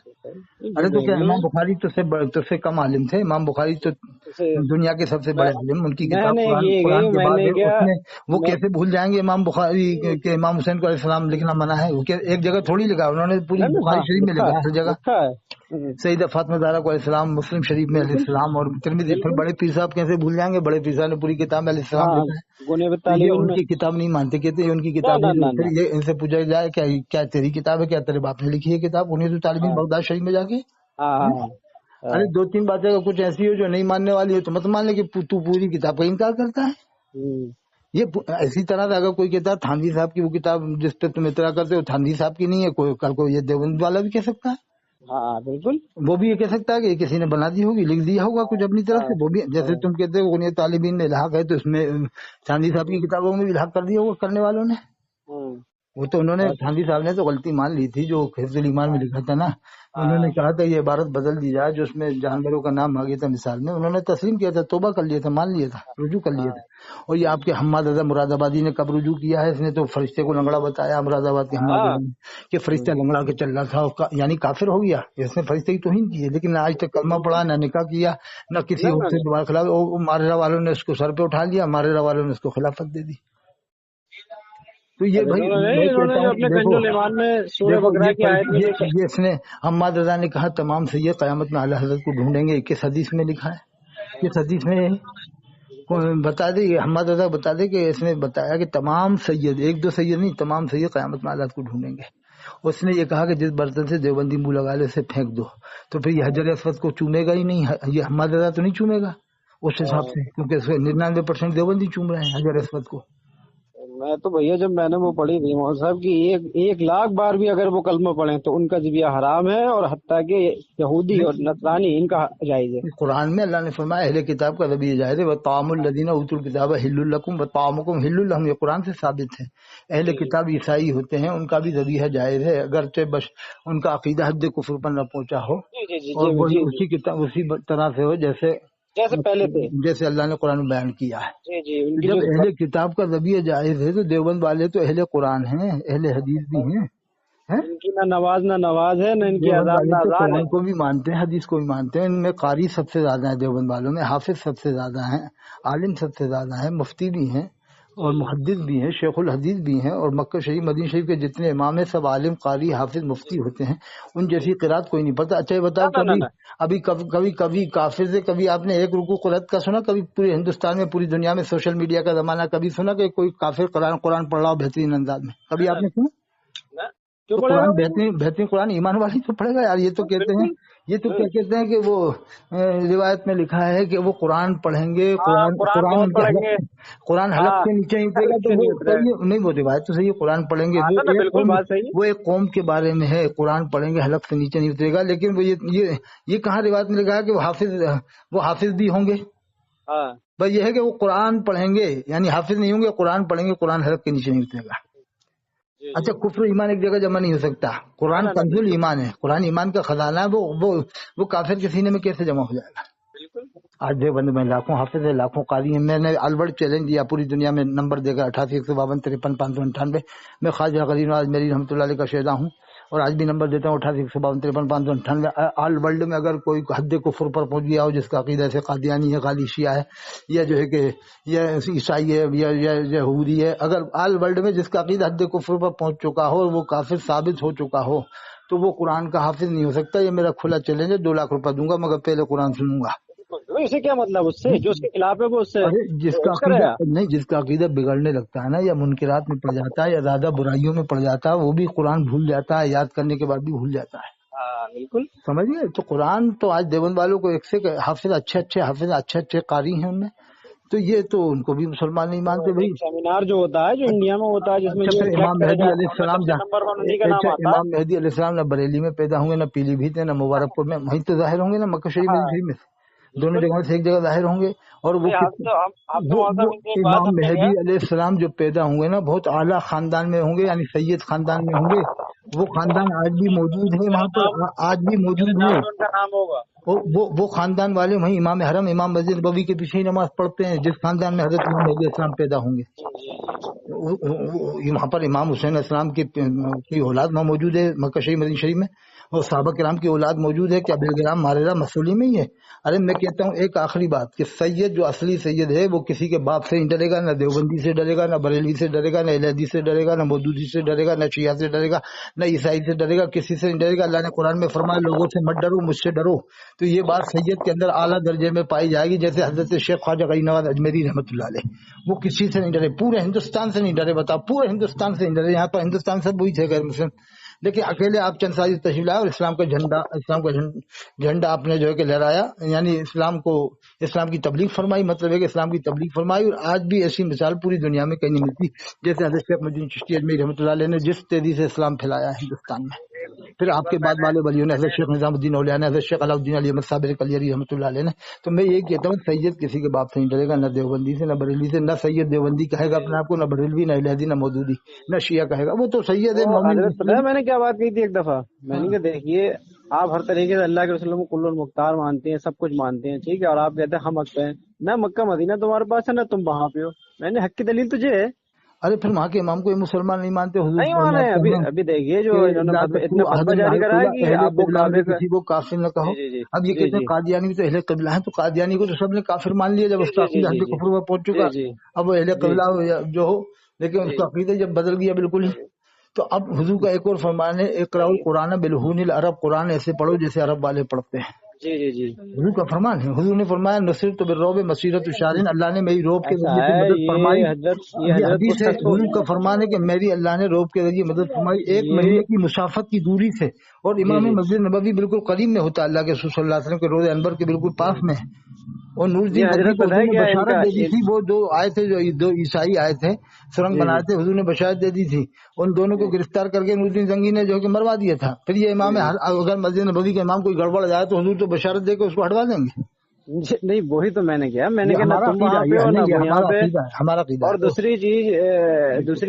अरे तो क्या
नहीं,
इमाम बुखारी तो से कम आलिम थे? इमाम बुखारी तो
उसे
दुनिया के सबसे
मैं
बड़े आलिम, उनकी किताब
मैंने
कुरान
ये
कुरान
गई,
के बाद
मैंने
है,
क्या,
उसमें वो
मैं
कैसे भूल जाएंगे इमाम बुखारी के इमाम हुसैन को अलैहिस्सलाम लिखना मना है? वो एक जगह थोड़ी लिखा, उन्होंने पूरी
ना ना
बुखारी
हाँ
शरीफ में
लिखा
लिखा
है,
है हर जगह।
लिखा है।
सईदा फातिमा ज़हरा को अलैहिस्सलाम, मुस्लिम शरीफ में
बिल्कुल
अलैहिस्सलाम, और तिरमिज़ी। फिर
बिल्कुल।
बड़े पीर साहब कैसे भूल जाएंगे? बड़े पीर साहब ने पूरी किताब में अलैहिस्सलाम
हाँ
लिखा है।
गुने
तो ये
तालिबिन में,
उनकी किताब नहीं मानते, कहते ये उनकी
ना
किताब
ना
नहीं।
ना
तो फिर
ना।
ये इनसे पूछा जाए क्या क्या तेरी किताब है, क्या तेरे बाप ने लिखी है किताब? उन्हें तो तालिबिन
हाँ
बगदाद शरीफ में जाके।
हाँ हाँ
अरे
हाँ,
दो तीन बातें अगर कुछ ऐसी हो जो नहीं मानने वाली हो तो मत मान ले कि तू पूरी किताब का इनकार करता है।
हम्म,
ये ऐसी तरह से अगर कोई कहता है थानवी साहब की वो किताब जिस पे तुम इतरा करते हो थानवी साहब की नहीं है, कोई कल को ये देवबंद वाला भी कह सकता है।
हाँ बिल्कुल।
वो भी ये कह सकता है कि किसी ने बना दी होगी, लिख दिया होगा कुछ अपनी तरफ
हाँ
से। वो भी जैसे
हाँ
तुम कहते हो उन्हें तालिबीन में इल्हाक है, तो इसमें थानवी साहब की किताबों में भी इल्हाक कर दिया होगा करने वालों ने।
हाँ
वो तो उन्होंने
और
थानवी साहब ने तो गलती मान ली थी, जो हिफ्जुल ईमान में
हाँ
लिखा था ना। उन्होंने
हाँ
कहा था ये इबारत बदल दी जाए, जो उसमें जानवरों का नाम आ गया था मिसाल में, उन्होंने तस्लीम किया था, तौबा कर लिया था, मान लिया था, रुजू कर लिया
हाँ,
था। और ये आपके हम्माद रजा मुरादाबादी ने कब रुजू किया है? इसने तो फरिश्ते को लंगड़ा बताया, मुरादाबाद के हम्माद
हाँ,
रजा ने, कि फरिश्ता लंगड़ा के चल रहा था, यानी काफिर हो गया। इसने फरिश्ते की तौहीन की है, लेकिन आज तक कलमा पढ़ा, न निकाह किया, न किसी
ना
और
ना
से
ना,
दुआ खिलाफ। मारेरा वालों ने उसको सर पे उठा लिया, मारेरा वालों ने उसको खिलाफत दे दी। तो ये
अब
भाई
इन्होंने
मैं
नहीं, इन्होंने
कहता
जो
हूँ
अपने
देखो,
कंजुल ईमान में सूरह बकरा की आयत में जो
ये इसने हम्माद रजा ने कहा तमाम सैयद कयामत में आला हजरत को ढूंढेंगे, 21 हदीस में लिखा है। किस हदीस में है? बता दे, हम्माद रजा बता दे कि इसने बताया कि तमाम सैयद, एक दो सैयद नहीं, तमाम सैयद कयामत में आला हजरत को ढूंढेंगे। उसने ये कहा कि जिस बर्तन से देवबंदी मुंह लगा ले उसे फेंक दो, तो फिर ये हजर असवद को चूमेगा ही नहीं, ये हम्माद रजा तो नहीं चूमेगा उस हिसाब से, क्योंकि 99% देवबंदी चूम रहे हैं हजर असवद को।
मैं तो भैया जब मैंने वो पढ़ी थी मौलवी साहब की, 1 लाख बार भी अगर वो कलमा पढ़े तो उनका जिबिया हराम है, और हत्ता के यहूदी और नसरानी इनका जायज है।
कुरान में अल्लाह ने फरमाया अहले किताब का रबी जाहिर है, व तामुल लदीना उतुल किताब हिल्लुल लकुम व तामुकुम हिल्लुल लहुम, ये कुरान से साबित है। अहले
जी
किताब ईसाई होते हैं, उनका भी रबीहा जाहिर है, अगरचे बस उनका अकीदा हद कुफ्र पर न पहुंचा हो,
जी जी जी
और
जी
वही
जी जी,
उसी किताब उसी तरह से हो जैसे
जैसे पहले थे।
जैसे अल्लाह ने कुरान में बयान किया है।
जी जी,
तो
उनकी
जब
जो
अहले किताब का रबीहा जाहिर है तो देवबंद वाले तो अहले कुरान हैं, अहले हदीस भी हैं।
इनकी ना नवाज है, ना इनकी
देवबंद
अजान
वाले
ना
तो
अजान है।
कुरान को भी मानते हैं, हदीस को भी मानते हैं। इनमें कारी सबसे ज्यादा है देवबंद वालों में, हाफिज सबसे ज्यादा हैं, आलिम सबसे ज्यादा है, मुफ्ती भी हैं और मुहद्दिस भी हैं, शेखुल हदीस भी हैं। और मक्का शरीफ मदीना शरीफ के जितने इमाम हैं सब आलिम कारी हाफिज मुफ्ती होते हैं। उन जैसी किरात कोई नहीं पढ़ता। अच्छा ये
ना
बताओ,
ना ना
कभी
ना,
अभी कभी काफिर से कभी आपने एक रुकू कुरान का सुना? कभी पूरे हिंदुस्तान में, पूरी दुनिया में, सोशल मीडिया का जमाना, कभी सुना कि कोई काफिर कुरान पढ़ रहा हो बेहतरीन अंदाज में? कभी
ना,
आपने सुना?
ना, क्यों
तो
पढ़ेगा
कुरान
वो?
बेहतरीन बेहतरीन कुरान ईमान वाली तो पढ़ेगा यार। ये तो कहते हैं
बिल्कुल
یہ تو کیا کہتے ہیں کہ وہ روایت میں لکھا ہے کہ وہ قرآن پڑھیں گے، قرآن
بہت پڑھیں گے،
قرآن حلق سے نیچے نہیں اترے گا، تو وہ نہیں، وہ روایت تو صحیح ہے، قرآن پڑھیں گے،
بالکل بات صحیح،
وہ ایک قوم کے بارے میں ہے، قرآن پڑھیں گے حلق سے نیچے نہیں اترے گا، لیکن وہ یہ کہاں روایت میں لکھا ہے کہ وہ حافظ بھی ہوں گے؟ بس یہ ہے کہ وہ قرآن پڑھیں گے، یعنی حافظ نہیں ہوں گے، قرآن پڑھیں گے، قرآن حلق کے نیچے نہیں اترے گا۔ اچھا، کفر ایمان ایک جگہ جمع نہیں ہو سکتا، قرآن کنزُل ایمان ہے، قرآن ایمان کا خزانہ ہے، وہ کافر کے سینے میں کیسے جمع ہو جائے گا؟ آج دیوبند میں لاکھوں حافظ ہے، لاکھوں قاری ہیں، میں نے الورڈ چیلنج دیا پوری دنیا میں، نمبر دے کر 88,152,53,598، میں خواجہ غریب نواز میری رحمۃ اللہ علیہ کا شہدا ہوں، اور آج بھی نمبر دیتا ہوں 88,152,53,598۔ آل ورلڈ میں اگر کوئی حد کفر پر پہنچ گیا ہو، جس کا عقیدہ سے قادیانی ہے، غالی شیعہ ہے، یا جو ہے کہ یہ عیسائی ہے، یا یہودی ہے، اگر آل ورلڈ میں جس کا عقیدہ حد کفر پر پہنچ چکا ہو اور وہ کافر ثابت ہو چکا ہو، تو وہ قرآن کا حافظ نہیں ہو سکتا۔ یہ میرا کھلا چیلنج ہے، 2 لاکھ روپے دوں گا مگر پہلے قرآن سنوں گا۔
اسے کیا مطلب، اس سے جو اس کے خلاف ہے وہ اس سے
جس کا عقیدہ نہیں، جس کا عقیدہ بگڑنے لگتا ہے نا، یا منکرات میں پڑ جاتا ہے، یا زیادہ برائیوں میں پڑ جاتا ہے، وہ بھی قرآن بھول جاتا ہے، یاد کرنے کے بعد بھی بھول جاتا ہے۔
بالکل
سمجھ گئے؟ تو قرآن تو آج دیوبند والوں کو ایک سے حافظ اچھے قاری ہیں ان میں، تو یہ تو ان کو بھی مسلمان نہیں مانتے بھائی۔
سیمینار جو ہوتا ہے، جو انڈیا میں ہوتا ہے، جس میں
امام مہدی علیہ السلام امام مہدی علیہ السلام نہ بریلی میں پیدا ہوں گے، نہ پیلی بھیت میں، نہ مبارک پور میں، وہیں تو ظاہر ہوں گے نا، مکہ شریف میں، دونوں جگہوں سے ایک جگہ ظاہر ہوں گے۔ اور وہ امام مہدی علیہ السلام جو پیدا ہوں گے نا، بہت اعلیٰ خاندان میں ہوں گے، یعنی سید خاندان میں ہوں گے۔ وہ خاندان آج بھی موجود ہے وہاں پر، آج بھی موجود ہے۔ وہ خاندان والے وہیں امام حرم، امام مسجد نبوی کے پیچھے ہی نماز پڑھتے ہیں، جس خاندان میں حضرت امام مہدی السلام پیدا ہوں گے۔ وہاں پر امام حسین السلام کی اولاد وہاں موجود ہے مکہ شریف مدینہ شریف میں، اور صحابہ کرام کی اولاد موجود ہے کہ عبدالگرام ماررہ مسولی میں ہی ہے۔ ارے میں کہتا ہوں ایک آخری بات کہ سید جو اصلی سید ہے وہ کسی کے باپ سے نہیں ڈرے گا، نہ دیوبندی سے ڈرے گا، نہ بریلوی سے ڈرے گا، نہ اہل حدیث سے ڈرے گا، نہ مودودی سے ڈرے گا، نہ شیعہ سے ڈرے گا، نہ عیسائی سے ڈرے گا، کسی سے نہیں ڈرے گا۔ اللہ نے قرآن میں فرمایا لوگوں سے مت ڈرو، مجھ سے ڈرو۔ تو یہ بات سید کے اندر اعلیٰ درجے میں پائی جائے گی، جیسے حضرت شیخ خواجہ غریب نواز اجمیری رحمۃ اللہ علیہ، وہ کسی سے نہیں ڈرے، پورے ہندوستان سے نہیں ڈرے، بتاؤ، پورے ہندوستان سے نہیں ڈرے۔ یہاں پر ہندوستان سے وہی تھے غیر مسلم، لیکن اکیلے آپ چند سازی تشریف لائے اور اسلام کا جھنڈا آپ نے جو ہے کہ لہرایا، یعنی اسلام کی تبلیغ فرمائی، مطلب ہے کہ اسلام کی تبلیغ فرمائی۔ اور آج بھی ایسی مثال پوری دنیا میں کہیں نہیں ملتی جیسے حضرت شیخ مجید چشتی اجمیری رحمۃ اللہ علیہ نے جس تیزی سے اسلام پھیلایا ہے ہندوستان میں۔ پھر آپ کے بعد والے ولیوں نے، حضرت شیخ نظام الدین اولیاء نے، حضرت شیخ علاؤالدین علی احمد صابر کلیری رحمۃ اللہ علیہ نے۔ تو میں یہی کہتا ہوں سید کسی کے باپ سے نہیں ڈرے گا، نہ دیوبندی سے، نہ بریلی سے، نہ سید دیوبندی کہے گا اپنے آپ کو، نہ بریلوی، نہ اہل حدیث، نہ مودودی، نہ شیعہ کہے گا، وہ تو سید ہے مومن۔
میں نے کیا بات کی تھی ایک دفعہ، میں نے کہا دیکھیے آپ ہر طریقے سے اللہ کے رسول کو کل المختار مانتے ہیں، سب کچھ مانتے ہیں، ٹھیک ہے، اور آپ کہتے ہیں ہم حق پہ ہیں، نہ مکہ مدینہ تمہارے پاس ہے، نہ تم وہاں پہ ہو، میں نے حق کی دلیل تجھے ہے۔
ارے پھر وہاں کے امام کو یہ مسلمان نہیں مانتے، حضور
نہیں مانے، ابھی دیکھیے جو اتنا فتویٰ جاری کرا ہے کہ آپ کو
کسی کو کافر نہ کہو۔ اب یہ کہتے ہیں قادیانی بھی تو اہل قبلہ ہیں، تو قادیانی کو تو سب نے کافر مان لیا جب اس کا عقیدہ حد کفر پر پہنچ چکا، اب وہ اہل قبلہ جو ہو، لیکن اس کا عقیدہ جب بدل گیا بالکل ہی۔ تو اب حضور کا ایک اور فرمان ہے، اقرأوا القرآن بلحون العرب، قرآن ایسے پڑھو جیسے عرب والے پڑھتے ہیں۔ حضور کا فرمان ہے، حضور نے فرمایا نصرت بالرعب مسیرۃ شہرین، اللہ نے میری روب کے ذریعے سے مدد فرمائی۔ یہ حدیث ہے، حضور کا فرمان ہے کہ میری اللہ نے روب کے ذریعے مدد فرمائی 1 مہینے کی مسافت کی دوری سے، اور امام مسجد نبوی بالکل قریب میں ہوتا ہے، اللہ کے رسول صلی اللہ علیہ وسلم کے روضہ انور کے بالکل پاس میں ہے۔ اور نور الدین بدری کو حضور نے بشارت دے دی تھی، وہ 2 آئے تھے، جو 2 عیسائی آئے تھے، سرنگ بنائے تھے، حضور نے بشارت دے دی تھی، ان دونوں کو گرفتار کر کے نور الدین زنگی نے جو ہے کہ مروا دیا تھا۔ پھر یہ امام اگر مسجد نبوی کے امام کوئی گڑبڑ جائے تو حضور تو بشارت دے کے اس کو ہٹوا دیں گے۔
نہیں وہی تو میں نے کیا، میں نے کہا نہ تم وہاں پہ ہو نہ وہ یہاں پہ،
ہمارا عقیدہ۔
اور دوسری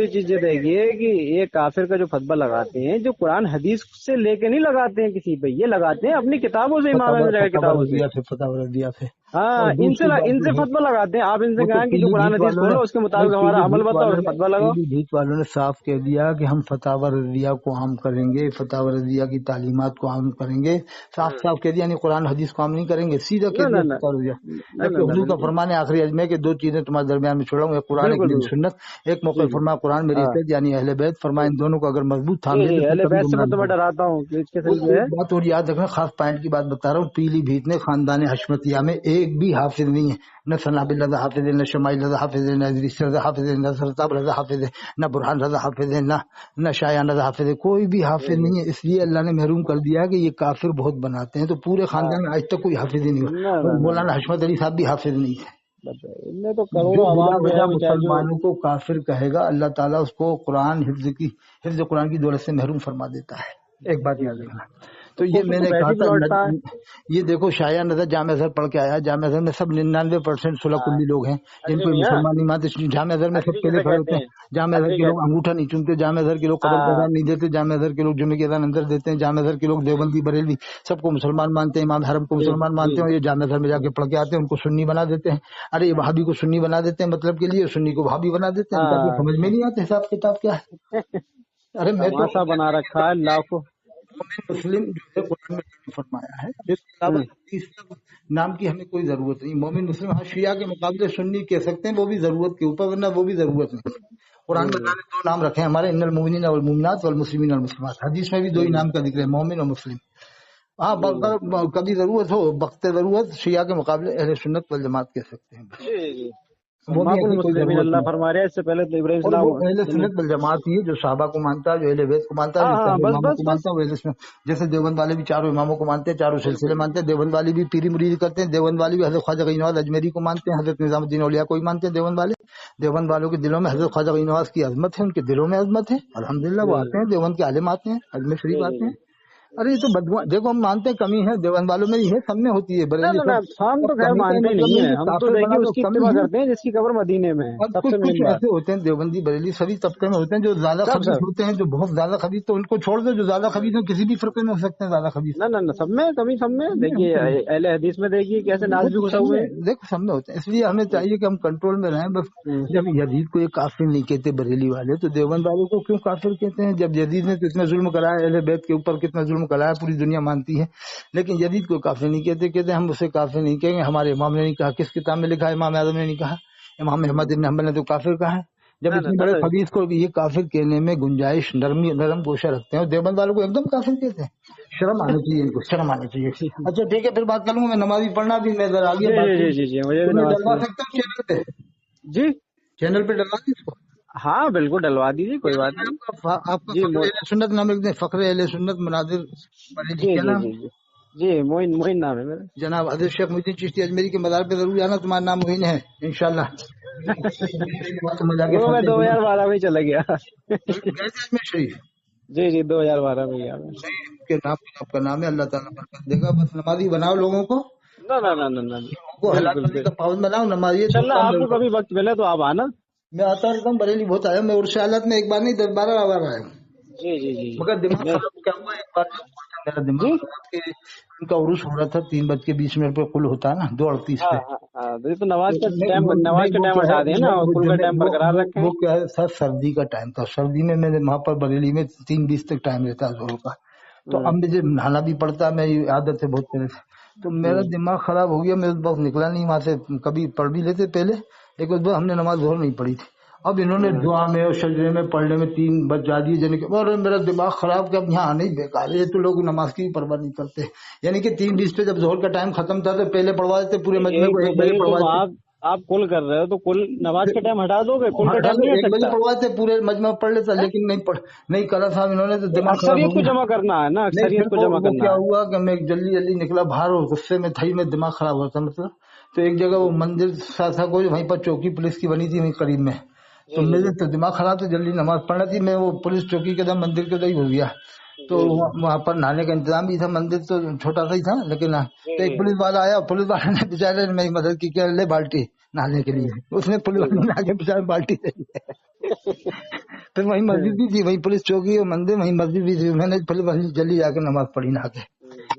چیز یہ دیکھیے کہ یہ کافر کا جو فتویٰ لگاتے ہیں، جو قرآن حدیث سے لے کے نہیں لگاتے ہیں کسی پہ، یہ لگاتے ہیں اپنی کتابوں سے، امام کتابوں سے، ہاں ان سے فتویٰ لگاتے ہیں۔ آپ ان سے کہیں کہ جو قرآن حدیث کھولو اس کے مطابق ہمارا عمل بتاؤ، فتویٰ لگاؤ۔
بھیت والوں نے صاف کہہ دیا کہ ہم فتاوی رضیہ کو عام کریں گے، فتاوی رضیہ کی تعلیمات کو عام کریں گے، صاف کہہ دیا، یعنی قرآن حدیث کو عام نہیں کریں گے، سیدھا کہہ دیا فتاوی رضیہ۔ حضور کا فرمان ہے آخری حج میں کہ 2 چیزیں تمہارے درمیان میں چھوڑا ہوں، ایک قرآن، ایک میری سنت۔ ایک موقع فرمایا قرآن میری عزت، یعنی اہل بیت، فرمایا ان دونوں کو اگر مضبوط تھام لے
اہل بیت سے میں ڈراتا ہوں کہ اس کے
بات، اور یاد رکھنا خاص پوائنٹ کی بات بتا رہا ہوں، پیلی بھیت نے خاندان حشمتیہ میں ایک بھی حافظ نہیں ہے، نہ ثنابل رضا حافظ ہے، نہ شمائل رضا حافظ ہے، نہ ادریس رضا حافظ ہے، نہ سرتاب رضا حافظ ہے، نہ برہان رضا حافظ ہے، نہ شایان رضا حافظ ہے، کوئی بھی حافظ نہیں ہے. اس لیے اللہ نے محروم کر دیا کہ یہ کافر بہت بناتے ہیں. تو پورے خاندان میں آج تک کوئی حافظ ہی نہیں ہوا.
نہ
اور
نہ نہ
مولانا حشمت علی صاحب بھی حافظ نہیں تھے.
ان میں تو
جو
کروڑوں
بلا
عوام جو
وجہ
ہے بیچارے جو
مسلمانوں کو کافر کہے گا، اللہ تعالیٰ اس کو قرآن حفظ قرآن کی دولت سے محروم فرما دیتا ہے. ایک بات یاد رکھنا. تو یہ میں نے کہا
ویسے بھی لوٹتا ہے.
تھا، یہ دیکھو شایع نظر جامع ازہر پڑھ کے آیا، جامع ازہر میں سب 99% صلح کلی لوگ ہیں جن
ادری
کو
میاں
مسلمان نہیں مانتے. جامع ازہر میں سب
ادری
پہلے
کسے
کھڑے ہوتے
کہتے
ہیں.
ہیں؟
جامع ازہر
ادری
کے لوگ
کہتے
انگوٹھا نہیں چومتے، جامع ازہر کے لوگ قبر کا اذان نہیں دیتے، جامع ازہر کے لوگ جمعے کے اذان اندر دیتے ہیں، جامع ازہر کے لوگ دیوبندی بریلوی سب کو مسلمان مانتے ہیں، امام حرم کو
جی
مسلمان
جی
مانتے ہیں. اور یہ جامع ازہر میں جا کے پڑھ کے آتے ہیں، ان کو سنی بنا دیتے ہیں. ارے یہ وہابی کو سنی بنا دیتے ہیں مطلب کے لیے، سنی کو وہابی بنا دیتے ہیں. ان کا
ہاں
سمجھ میں نہیں آتا حساب کتاب کیا ہے. ارے میں تو
تماشا بنا رکھا ہے لاکھوں.
مومن مسلم جو ہے قرآن میں فرمایا ہے، اس کے علاوہ اس نام کی ہمیں کوئی ضرورت نہیں. مومن مسلم ہاں شیعہ کے مقابلے سنی کہہ سکتے ہیں، وہ بھی ضرورت کے اوپر، ورنہ وہ بھی ضرورت نہیں. قرآن میں اللہ نے دو نام رکھے ہیں ہمارے، ان المؤمنین والمؤمنات والمسلمین والمسلمات. حدیث میں بھی دو ہی نام کا ذکر ہے، مومن اور مسلم. ہاں کبھی ضرورت ہو، وقت ضرورت شیعہ کے مقابلے اہل سنت والجماعت کہہ سکتے ہیں. وہ بھی
سماق
ایسی کوئی
المسلمین
ضرورت
اللہ
نہیں.
فرما رہے ہیں. اس سے پہلے تو ابراہیم
اور وہ
السلام
اہل سنت والجماعت ہی ہے جو صحابہ کو مانتا ہے، جو اہل بیت کو مانتا ہے، جو
ہاں
چاروں
بس
اماموں
بس
کو
بس
مانتا ہے، وہ اہل سنت. جیسے دیوبند والے بھی چاروں اماموں کو مانتے ہیں، چاروں سلسلے مانتے ہیں. دیوبند والے بھی پیری مرید کرتے ہیں، دیوبند والے بھی حضرت خواجہ غنی نواز اجمیری کو مانتے ہیں، حضرت نظام الدین اولیاء کو ہی مانتے ہیں. دیوبند والے، دیوبند والوں کے دلوں میں حضرت خواجہ غنی نواز کی عظمت ہے، ان کے دلوں میں عظمت ہے. الحمدللہ وہ آتے ہیں، دیوبند کے عالم آتے ہیں، اجمیر شریف آتے ہیں. ارے یہ تو بدگمان، دیکھو ہم مانتے ہیں کمی ہے دیوبند والوں میں ہی ہے، سب میں ہوتی ہے، بریلی
نہ
سب.
ہم تو
اب
خیر
کمی کا
مانتے
مطلب
نہیں
نہیں
ہیں.
کہ
ہم تو
کافر بنا
دیکھیے
تو
اس کی
کمی
اتباع
ہے.
کرتے ہیں جس کی قبر مدینے میں ہے.
اور
سب
کچھ
سے مین بات.
ایسے ہوتے ہیں دیوبندی بریلی سبھی طبقے میں ہوتے ہیں جو زیادہ
سب
خبیث
سب
ہوتے ہیں، جو بہت زیادہ خبیث، تو ان کو چھوڑ دو. جو زیادہ خبیث ہیں کسی بھی فرقے میں ہو سکتے ہیں زیادہ خبیث.
نہ سب میں کبھی سب میں دیکھیے اہل حدیث میں دیکھیے کیسے
وہ
ناز بھی
تو
گھسا
سب
ہوئے
میں دیکھو سب میں ہوتے ہیں. اس لیے ہمیں چاہیے کہ ہم کنٹرول میں رہیں. بس
ہیں.
جب یزید کو یہ کافر نہیں کہتے بریلی والے، تو دیوبند والوں کو کیوں کافر کہتے ہیں؟ جب یزید نے تو اتنا ظلم کرایا، اہل بیت کے اوپر کتنا ظلم کرایا، پوری دنیا مانتی ہے. لیکن یزید کو کافر نہیں کہتے. کہتے ہم اسے کافر نہیں کہیں گے، ہمارے امام نے نہیں کہا. کس کتاب میں لکھا ہے؟ امام اعظم نے نہیں کہا، امام احمد بن حنبل نے تو کافر کہا ہے. جب اتنے بڑے
نہ
خبیث کو یہ کافر کہنے میں گنجائش نرم گوشہ رکھتے ہیں، اور دیوبند والوں کو ایک دم کافر کہتے ہیں. شرم آنی چاہیے ان کو، شرم آنی چاہیے. اچھا ٹھیک ہے، پھر بات کروں گا. میں نمازی پڑھنا بھی میں ذرا آگے بات کروں.
جی مجھے
تو
بھی
میں
نماز
ڈلوا
پڑھنی.
سکتا ہوں چینل پہ؟
جی
چینل پہ ڈلوا دیں اس کو.
ہاں بالکل ڈلوا دیجیے، کوئی بات نہیں.
آپ کا
جی
فخر اہل سنت نام لکھ دیں، فخر اہل سنت مناظر بریلی،
جی
کیا
جی
نام؟
جی جی جی معین نام ہے میرا.
جناب حضرت شیخ محی الدین چشتی اجمیری کے مزار پہ ضرور جانا. تمہارا نام معین ہے انشاءاللہ.
وہ میں 2012 میں چلا گیا.
گئے تھے اجمیر شریف؟
جی 2012 میں گیا میں.
کے نام آپ کا نام ہے، اللہ تعالیٰ برکت دے گا. بس نمازی بناؤ لوگوں کو،
نہ
کو حلال
بالکل
مندی کا پابند بناؤ. نمازی دو
انشاءاللہ
کام
آپ کو کبھی وقت ملے تو آپ آنا.
میں آتا رہتا ہوں، بریلی بہت آیا. میں ارشالت میں ایک بار نہیں 10-12 بار آیا ہوں.
جی
مگر دماغ
میں
خراب کیا ہوا ایک بار، میرا دماغ
جی
خراب کہ ان کا عروس ہو رہا تھا 3:20 پہ کل ہوتا ہے نا 2:38 پہ.
ہاں تو نماز کا ٹائم ہٹا دیں نا، کل کا ٹائم برقرار رکھیں.
وہ کیا ہے سر، سردی کا ٹائم تھا. سردی میں میرے وہاں پر بریلی میں 3:20 تک ٹائم رہتا ہے ظہر کا. تو اب مجھے نہانا بھی پڑتا ہے، میری عادت ہے بہت پہلے سے. تو میرا دماغ خراب ہو گیا، میں اس وقت نکلا نہیں وہاں سے. کبھی پڑھ بھی لیتے پہلے، لیکن اس وقت ہم نے نماز ظہر نہیں پڑھی تھی. اب انہوں نے دعا میں اور سجدے میں پڑھنے میں 3 بج جا دیے جانے کے. اور میرا دماغ خراب کہ اب یہاں آنے ہی بیکار ہے، تو لوگ نماز کی بھی پرواہ نہیں کرتے. یعنی کہ 3:20 پہ جب ظہر کا ٹائم ختم تھا تو پہلے پڑھوا دیتے پورے مجمع کو. 1 بجے پڑھوا دیتے.
آپ کل کر رہے ہو تو کل نماز کا ٹائم ہٹا دو گے؟ کل کا ٹائم نہیں ہٹ
1 بجے
سکتا.
پڑھواتے پورے مجمع پڑھ لیتا، لیکن نہیں کرا صاحب انہوں نے، تو دماغ خراب
اکثریت
ہو
کو
گیا.
جمع کرنا ہے نا،
نہیں
اکثریت
پھر
کو جمع
وہ
کرنا
کیا
ہے.
ہوا کہ میں جلدی نکلا باہر اور غصے میں تھا ہی، میں دماغ خراب ہوا تھا مطلب. تو ایک جگہ وہ مندر تھا کوئی، وہیں پر چوکی پولیس کی بنی تھی وہیں قریب میں. تو میرے تو دماغ خراب تھا، جلدی نماز پڑھنا تھی. میں وہ پولیس چوکی کے دم مندر کے ادھر ہی ہو گیا. تو وہاں پر نہانے کا انتظام بھی تھا. مندر تو چھوٹا سا ہی تھا، لیکن تو ایک پولیس والا آیا. پولیس والے نے بےچارے میری مدد کی کہ لے بالٹی نہانے کے لیے. اس نے پولیس والے نے آگے بےچارے بالٹی دے دی. پھر وہیں مسجد بھی تھی، وہیں پولیس چوکی اور مندر، وہیں مسجد بھی تھی. میں نے پولیس جلدی جا کے نماز پڑھی نہ کے.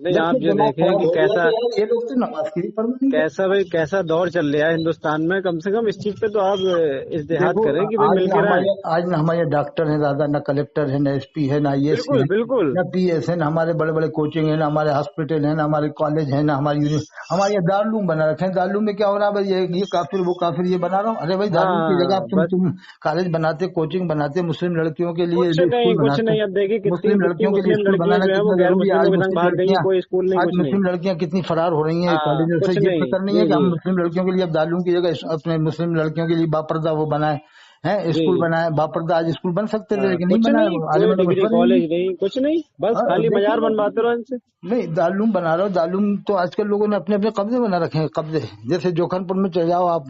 نہیں
جب
آپ
سے
یہ
دماغ
دیکھیں
خراب
کہ
ہو گیا تو یار یہ لوگ تو نماز کی بھی پرواہ نہیں کرتے.
کیسا دور چل رہا ہے ہندوستان میں. کم سے کم اس چیز پہ تو آپ اجتہاد
دیکھو
کریں کہ بھائی مل کے رہیں.
آج نہ ہمارے ڈاکٹر ہیں زیادہ، نہ کلیکٹر ہے، نہ ایس پی ہے، نہ آئی ایس ہے،
بالکل
نہ پی ایس ہے، نہ ہمارے بڑے بڑے کوچنگ ہیں، نہ ہمارے ہاسپٹل ہیں، نہ ہمارے کالج ہیں، نہ ہماری ہمارے یہاں دارالعلوم بنا رکھے ہیں. دارالعلوم میں کیا ہو رہا ہے بھائی، یہ کافر وہ کافر یہ بنا رہا ہوں. ارے بھائی دارالعلوم کی جگہ
ہاں بس
تم کالج بناتے، کوچنگ بناتے، مسلم لڑکیوں کے لیے
کچھ
اسکول
نہیں.
بناتے.
اب دیکھیے
مسلم
کتنی
لڑکیوں کے لیے
مسلم
اسکول
لڑکیاں
بنانا
جو ہے وہ
کتنا
غیر
ضروری ہے.
مسلموں
آج
کے سنگ
مسلم
بھاگ گئی ہیں
لڑکیاں
कोई स्कूल नहीं,
आज
कुछ नहीं।
मुस्लिम लड़कियां कितनी फरार हो रही हैं
हाँ,
कॉलेजों से।
कुछ
ये
नहीं।
फिक्र नहीं है
जी
कि हम
जी
मुस्लिम लड़कियों के लिए अब दालूम की जगह अपने मुस्लिम लड़कियों के लिए बापर्दा वो बनाए हैं,
जी
स्कूल
जी।
बनाए। बापर्दा आज स्कूल बन सकते थे,
हाँ,
लेकिन नहीं
कुछ
बनाए,
नहीं, कोई
आलिमों ने
डिग्री
मशवरा नहीं
कॉलेज
दी।
नहीं, कुछ नहीं, बस खाली
देखिए
मजार बनवाते रहो इनसे।
नहीं, दालूम बना रहा हो। दालूम तो आजकल लोगों ने अपने अपने कब्जे बना रखे हैं, कब्जे। जैसे जोखनपुर में चले जाओ आप,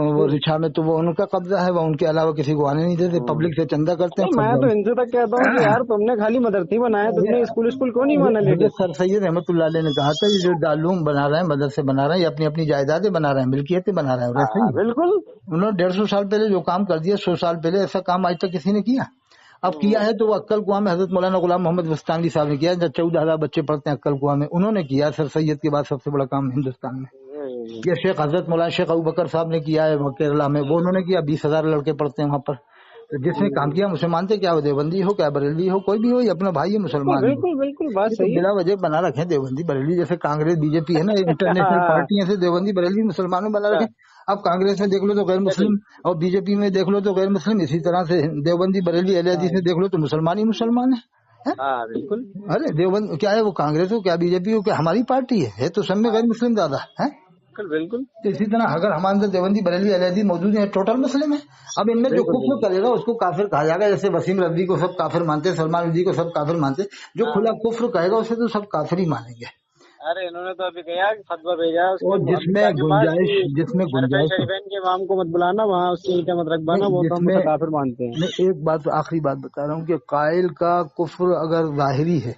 वो रिछा में, तो वो उनका कब्जा है, वो उनके अलावा किसी को आने नहीं देते, पब्लिक से चंदा करते हैं,
नहीं, मैं तो इनसे तक कहता हूँ कि यार तुमने खाली मदरसे बनाए, तुमने स्कूल स्कूल क्यों नहीं बना
हजरत
लेटेस्ट?
सर सैयद रहमतुल्लाह अलैह ने कहा था, ये जो दालूम बना रहे हैं, मदरसे बना रहे हैं, ये अपनी अपनी जायदादें बना रहे हैं, मिल्कियतें बना रहे हैं। वैसे
हाँ
ही
बिल्कुल।
उन्होंने 150 साल पहले जो काम कर दिया, 100 साल पहले ऐसा काम आज तक किसी ने किया? अब किया है तो वो अक्कल कुआं में हजरत मौलाना गुलाम मोहम्मद बस्तानी साहब ने किया, जब 14,000 बच्चे पढ़ते हैं अक्कल कुआं में, उन्होंने किया। सर सैयद के बाद सबसे बड़ा काम हिंदुस्तान में। ये शेख हजरत मौलाना शेख अबू बकर साहब ने किया है केरला में, वो उन्होंने किया, 20,000 लड़के पढ़ते हैं वहाँ पर। तो जिसने काम किया मुसलमान थे, क्या वो देवबंदी हो, क्या बरेलवी हो, कोई भी हो, ये अपना भाई है,
बिल्कुल
मुसलमान है।
बिल्कुल बिल्कुल, बात
ये तो
सही है।
बिला वजह बना रखे हैं देवबंदी बरेलवी, जैसे कांग्रेस बीजेपी है ना, इंटरनेशनल
हाँ,
पार्टी है, देवबंदी बरेलवी मुसलमानों बना रखे। अब कांग्रेस में देख लो तो गैर
सेटिंग।
मुस्लिम, और बीजेपी में देख लो तो गैर मुस्लिम, इसी तरह से देवबंदी बरेलवी अहले हदीस में देख लो तो मुसलमान ही मुसलमान है?
हाँ बिल्कुल
अरे देवबंद क्या है, वो कांग्रेस हो क्या बीजेपी हो क्या, हमारी पार्टी है तो सब में गैर मुस्लिम ज्यादा है।
बिल्कुल बिल्कुल
तो इसी तरह अगर हमारे अंदर देवबंदी बरेलवी अहले हदीस मौजूद है, टोटल मुस्लिम है। अब इनमें जो
बिल्कुल
कुफ्र
बिल्कुल।
करेगा उसको काफिर कहा जाएगा। जैसे वसीम रजवी को सब काफिर मानते, सलमान रजवी को सब काफिर मानते, जो खुला कुफ्र कहेगा उसे तो सब काफिर ही मानेंगे।
अरे इन्होंने तो अभी कहा कि फतवा भेजा है उसके
और
अमेरिका के पास कि
जिसमें
हरफैन
गुंजाइश हो,
शरीफैन के इमाम को मत बुलाना, वहाँ उसकी ईंटें मत रखवाना,
नहीं
वो तो हम
जिसमें,
उसे काफिर मानते हैं।
मैं एक बात आखिरी बात बता रहा हूँ कि कायल का कुफ्र अगर जाहिरी है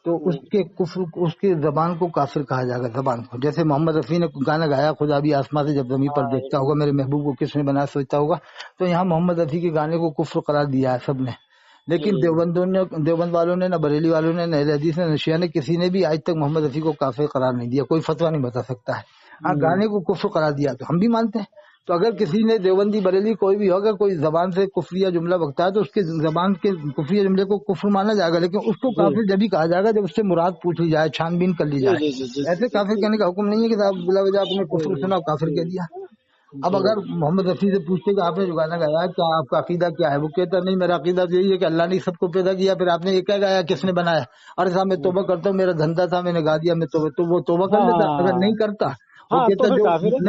तो उसके कुफ्र, उसकी जबान को काफिर कहा जाएगा, जबान को। जैसे मोहम्मद रफी ने गाना गाया, खुदा भी आसमां से जब जमीन पर देखता होगा, मेरे महबूब को किसने बनाया सोचता होगा, तो यहाँ मोहम्मद रफी के गाने को कुफ्र करार दिया है सबने। लेकिन देवबंद वालों ने, न बरेली वालों ने, न अहले हदीस ने, न शिया ने, किसी ने भी आज तक मोहम्मद रफी को काफिर करार नहीं दिया। कोई फतवा नहीं बता सकता है। हाँ, गाने को कुफ्र करार दिया तो हम भी मानते हैं। तो अगर किसी ने देवबंदी बरेली कोई भी होगा, कोई जबान से कुफरिया जुमला बकता है तो उसके जबान के कुफरिया जुमले को कुफ्र माना जाएगा, लेकिन उसको काफिर जब भी कहा जाएगा जब उससे मुराद पूछ ली जाए, छानबीन कर ली जाए। ऐसे काफिर कहने का हुक्म नहीं है कि साहब बिला वजह आपने कुफ्र सुना काफिर कह दिया। अब अगर मोहम्मद रफी से पूछते कि आपने जो गाना गाया क्या आपका अकीदा क्या है, वो कहता नहीं मेरा अकीदा तो यही है कि अल्लाह ने सबको पैदा किया। फिर आपने ये क्या गाया, किसने बनाया? अरे साहब मैं तोबा करता हूँ, मेरा धंधा था, मैंने गा दिया, मैं तोबा, तो वो तोबा कर लेता। अगर नहीं करता, वो
हाँ तो
कहता
फिर
जो
काफिर है।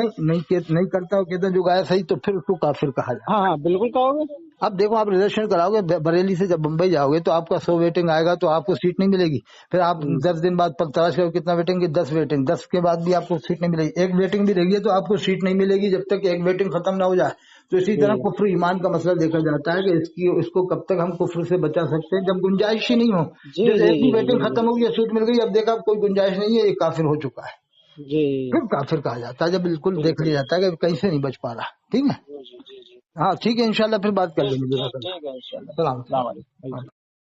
नहीं करता, वो कहता जो गाया सही, तो फिर उसको काफिर कहा जाए।
हाँ हाँ बिल्कुल कहोगे।
अब देखो, आप रिजर्वेशन कराओगे बरेली से, जब बम्बई जाओगे तो आपका 100 वेटिंग आएगा तो आपको सीट नहीं मिलेगी। फिर आप 10 दिन बाद तलाश करो कितना वेटिंग की, 10 वेटिंग, 10 के बाद भी आपको सीट नहीं मिलेगी। एक वेटिंग भी रहेगी तो आपको सीट नहीं मिलेगी जब तक एक वेटिंग खत्म ना हो जाए। तो इसी तरह कुफ्र ईमान का मसला देखा जाता है कि इसको कब तक हम कुफ्र से बचा सकते हैं, जब गुंजाइश ही नहीं हो।
जी
जैसे
जी
एक
जी
भी
जी
वेटिंग
बिल्कुल।
खत्म होगी, सीट मिल गई, अब देखा कोई गुंजाइश नहीं है, ये काफिर हो चुका है,
जी
फिर काफिर कहा जाता है। जब बिल्कुल देख लिया जाता है कि कहीं से नहीं बच पा रहा। ठीक है,
जी जी जी।
हाँ ठीक है, इंशाल्लाह फिर बात कर लेंगे।
ठीक है इंशाल्लाह।
सलाम।
अस्सलाम वालेकुम।